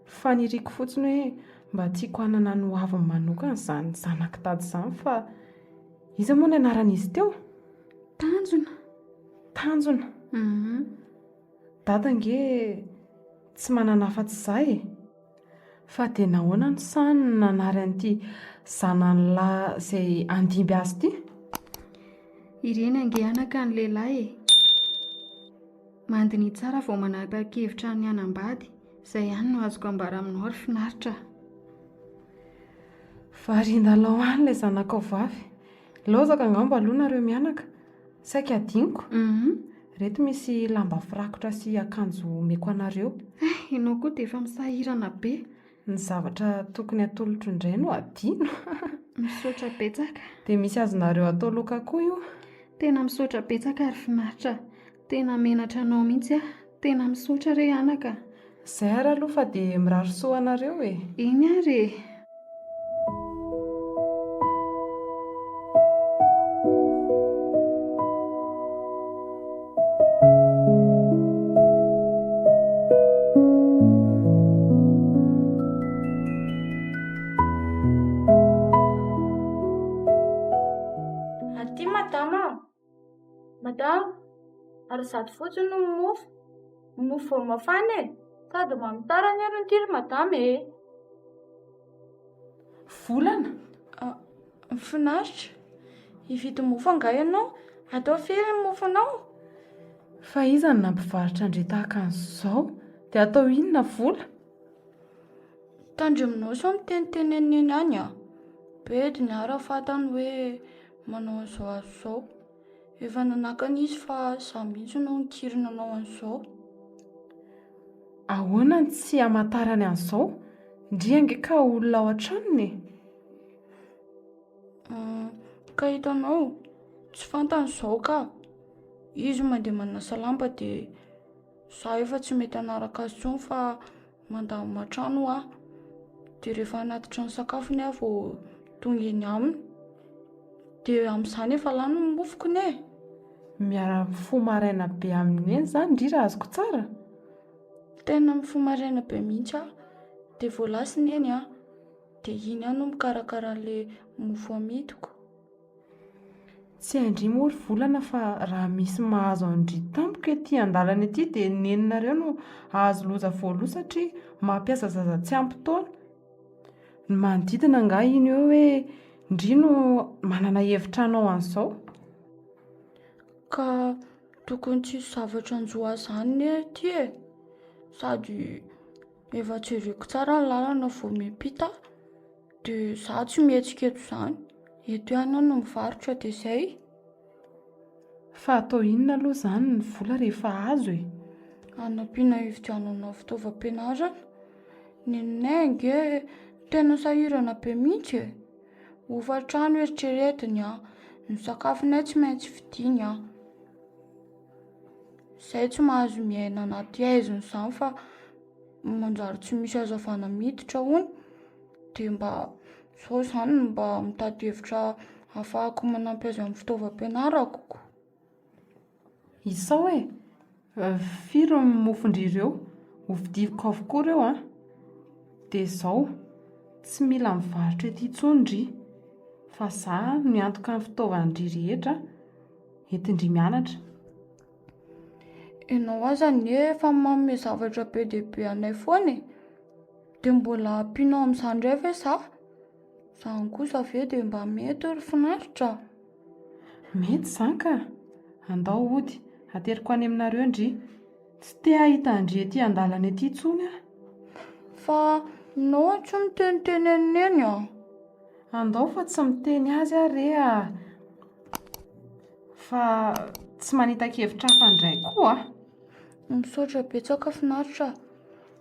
Fa niriko fotsiny hoe mba tiako hanana ny hoaviny manokana izany zanaky dady izany, fa iza moa ny anaran'izy teo? Tanjona. Tanjona. Dada nge tsy manana afa-tsy izay e. Fa dia nahoana ny sany nanary an'ity zanany lahy izay andimby azy ity? Ireny ange anaka ny lehilahy e. Mandiny tsara vao manapa-kevitra ny anambady. Izay ihany no azoko ambara aminao ry finaritra. Varindalao any ilay zanakao vavy. Laozaka angamba aloha nareo mianaka. Saika adiniko. Reto misy lamba firakotra sy akanjo omeko anareo. Ianao koa dia efa misahirana be. Ny zavatra tokony atolotro indray no adino. Misaotra betsaka. Dia misy azonareo atao loka koa io. Tena misaotra betsaka ary finaritra. Tena menatra anao mihitsy aho. Tena misaotra re anaka. Izay ary aloha fa dia mirary soa anareo e. Iny ary e. Aty madama, madama, ary zato fotsiny no mofo vao mafana e. Sady mamitara ny arony tiry madama e. Volana? Finaritra, hividy mofo anga ianao, atao firy ny mofonao? Fa iza ny nampivarotra andre tahaka an'izao? Dia atao inona vola? Tandreminao sao miteniteneneny any a. Bediny ara fatany hoe manao an'izao azy izao. Efa nanakana izy fa za mihitsy no nikirina anao an'izao. Ahoana ny tsy hamantarany an'izao? Ndria ange ka olona ao an-tranony? Ka hitanao, tsy fantany izao ka. Izy mandeha manasa lamba dia za efa tsy mety hanaraka azy intsony fa mandamo man-trano aho. Dia rehefa anaty trano sakafony aho vao tonga eny aminy. Dia amin'izany efa lany ny mofoko ne. Miara-fo maraina be aminy eny izany ndry raha azoko tsara? Tena mifo maraina be mihitsy aho. Dia vao lasiny eny aho. Dia iny aho no mikarakara an'ilay mofo amidiko. Tsy haindry moa ry volana fa raha misy mahazo andry tampoka ety an-dalana ety dia neninareo no ahazo loza voaloha satria mampiasa zaza tsy ampy taona. Ny manodidina nga iny eo hoe ndry no manana hevitra anao an'izao. Ka tokony tsy zavatra anjoa izany ety e. Sady efa jereko tsara ny lalana vao miampita. Dia za tsy mihetsika eto izany. Eto ihany aho no mivarotra dia izay. Fa atao inona aloha izany ny vola rehefa azo e? Anampiana hividianana fitaovam-pianarana. Nenay ange tena sahirana be mihitsy e. Hofa-trano eritreretiny a. Ny sakafonay tsy maintsy vidiany a. Izay tsy mahazo miaina anaty aiziny izany fa manjary tsy misy hazavana miditra hono. Dia mba izao izany mba mitady hevitra ahafahako manampy azy amin'ny fitaovam-pianarako. Izao e? Firy ny mofondrireo? Hovidiko avokoa ireo a? Dia izao, tsy mila mivarotra ety intsony ndry. Fa za miantoka amin'ny fitaovandry rehetra entindry mianatra. Ianao aza ny efa manome zavatra be dia be anay foana e. dia mbola ampianao amin'izany indray ve za? Izany kosa ve dia mba mety ry finaritra? Mety izany ka. Andao ody, ateriko any aminareo ndry. Tsy te ahita andry ety an-dalana ety intsony aho. Fa nao tsy miteniteny eny a. Andao fa tsy miteny azy aho re a. Fa tsy manita-kevitra hafandray koa aho. Misaotra betsaka finaritra.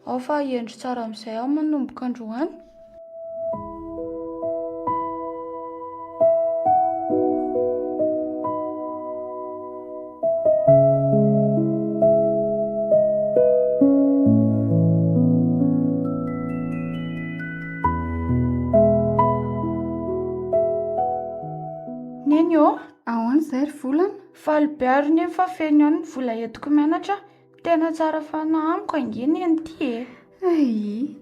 Ao fa hiendry tsara amin'izay aho manomboka androany. Neny ô? Ahoana izay ry volana? Faly be ary nefa feno ihany ny vola entiko mianatra. Tena tsara fanahy amiko angeny eny ity e.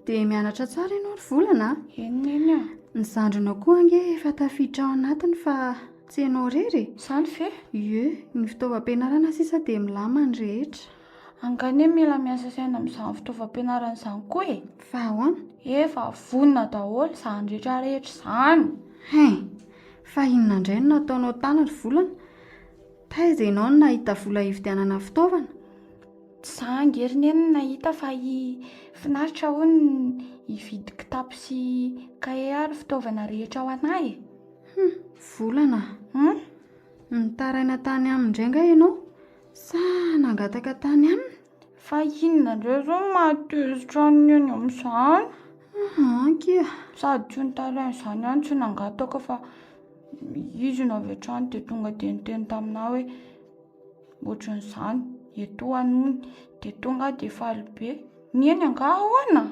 Dia mianatra tsara ianao ry volana. Eny neny a. Ny zandrinao koa ange efa tafiditra ao anatiny fa tsy ianao rery. Izany ve? Ie, ny fitaovam-pianarana sisa dia milamany rehetra. Angane mila miasa saina amin'izany fitaovam-pianarana izany koa e. Fa ahoana? Efa vonona daholo izany rehetrarehetra izany. Fa inona indray no nataonao tany ry volana? Taiza ianao no nahita vola hividianana fitaovana? Tsy za angeriny eny nahita fa finaritra hono hividy kitapo sy kahe ary fitaovana rehetra ao anahy e. Volana. Nitaraina tany aminy indray nga ianao? Sa nangataka tany aminy? Fa inona indray izao mahatezitra ny eny amin'izany? Kia. Sady tsy nitaraina izany ihany tsy nangataka fa izy no avy hatrany dia tonga dia niteny taminah hoe ohatran'izany eto anony dia tonga dia faly be. Ny eny anga ahoana?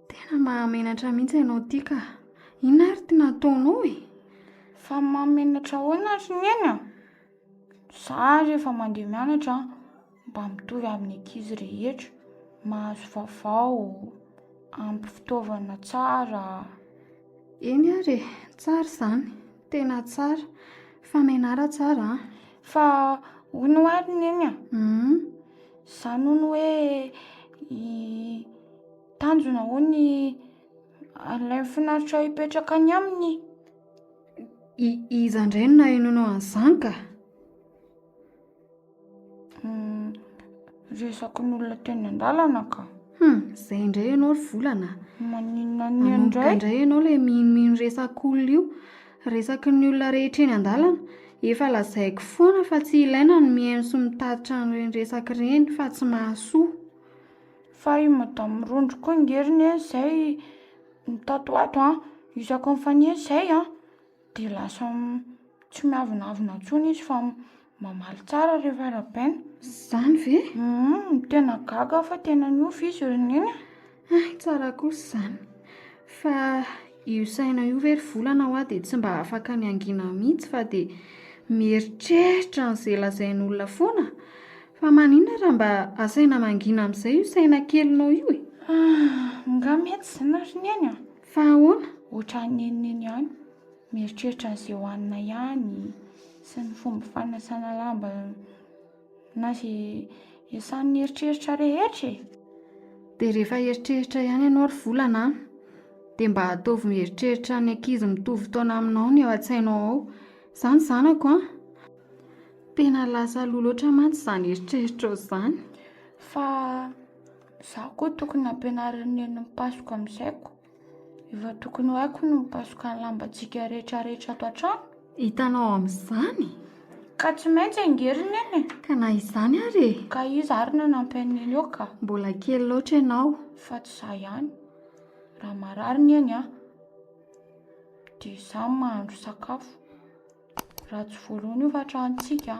Tena mahamenatra mihitsy ianao ity ka. Inona ary ty nataonao e? Fa mahamenatra ahoana ary ny eny a? Za rehefa mandeha mianatra mba mitovy amin'ny ankizy rehetra, mahazo vaovao, ampy fitaovana tsara. Eny ary e, tsara izany, tena tsara, fa menara tsara. Fa hono ary ny eny a? Izany hono hoe tanjona hono ilay finaritra hipetraka any aminy. Iza indray no nahenoanao an'izany ka? Resaka ny olona teny an-dalana ka. Izay indray ianao ry volana. Maninona ny Manomboka indray? indray ianao ilay minomino resak'olona io. Resaky ny olona rehetra eny an-dalana. Efa lazaiko foana fa tsy ilaina ny mihaino sy mitatitra an'ireny resaka ireny fa tsy mahasoa. Fa i madamo Rondry koa angeriny izay mitatoato isaky mifania izay dia lasa tsy miavonavona intsony izy fa mamaly tsara rehefa arabaina. Izany ve? Tena gaga fa tena niofy izy reneny. Tsara kosa izany. Fa io saina io ve ry volana ho dia tsy mba afaka ny angina mihitsy fa dia mieritreritra n'izay lazain'olona foana. Fa maninona raha mba asaina mangina amin'izay io saina kelinao io e? Nga mety izany ary ny eny a. Fa ahoana? Ohatra ny eniny ihany, mieritreritra n'izay hohanina ihany sy ny fomba fanasana lamba na izay iasany eritreritra rehetra e. Dia rehefa eritreritra ihany ianao ry volana dia mba ataovy mieritreritra ny ankizy mitovy taona aminao ny ao an-tsainao ao. Izany zanako tena lasa loha loatra mantsy izany eritreritra izany. Fa za koa tokony ampianarin'ny eny mipasoka amin'izaiko. Efa tokony ho haiko no mipasoka ny lambantsika rehetrarehetra ato an-trano. Hitanao amin'izany? Ka tsy maintsy angeriny eny. Ka na izany ary e. Ka izy ary no nampian'ny eny eo ka. Mbola kely loatra ianao. Fa tsy za ihany. Raha marary ny eny dia za mahandro sakafo. Raha tsy voalohany io fa trantsika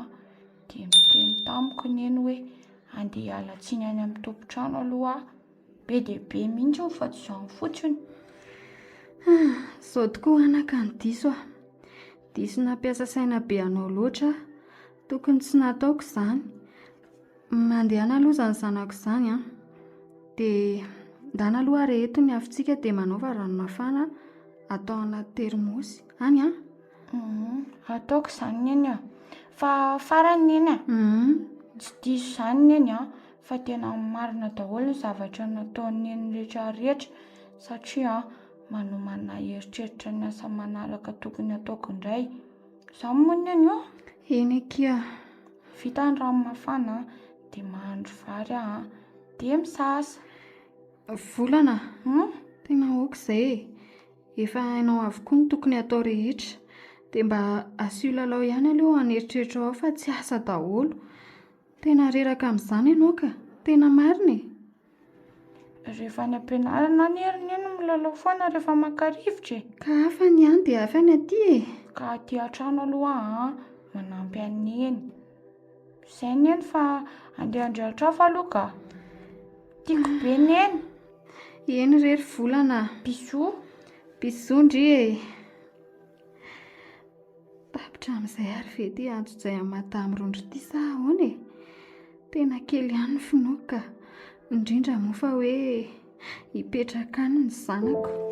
dia miteny tamiko ny eny hoe andeha hiala tsiny any amin'ny tompontrano aloha be dia be mihitsy fa tsy izany fotsiny. Izao tokoa anaka ny diso diso nampiasa saina be anao loatra. Tokony tsy nataoko izany. Mandehana aloha izany zanako izany dia ndana aloha reheto ny afintsika dia manaova rano mafana atao anaty termosy any Ataoko izany eny fa farany eny tsy diso izany eny fa tena marina daholo ny zavatra nataony eny rehetrarehetra satria manomana heritreritra ny asa manaraka tokony ataoko indray. Zaho moa eny io eny akia vita ny rano mafana dia mahandro vary aho dia misasa. volana tena aoka izay efa hainao avokoa ny tokony atao rehetra dia mba asio lalao ihany aloha haneritreritra ao fa tsy asa daholo. Tena reraka amin'izany ianao ka tena marina e. Rehefa ny ampianarana ny herineny milalao foana rehefa maka-rivotra e. Ka hafa ny any dia hafa ny aty e. Ka aty an-trano aloha manampy aneny. Izay neny fa andeha andrehatra afa aloha ka. Tiako be neny. Eny rery volana. Bisou. Bisou ndry e. Tapitra amin'izay ary vety antsojay amata amin'irondro ity sa ahoana e. Tena kely ihany ny finoaka indrindra moa fa hoe hipetraka any ny zanako.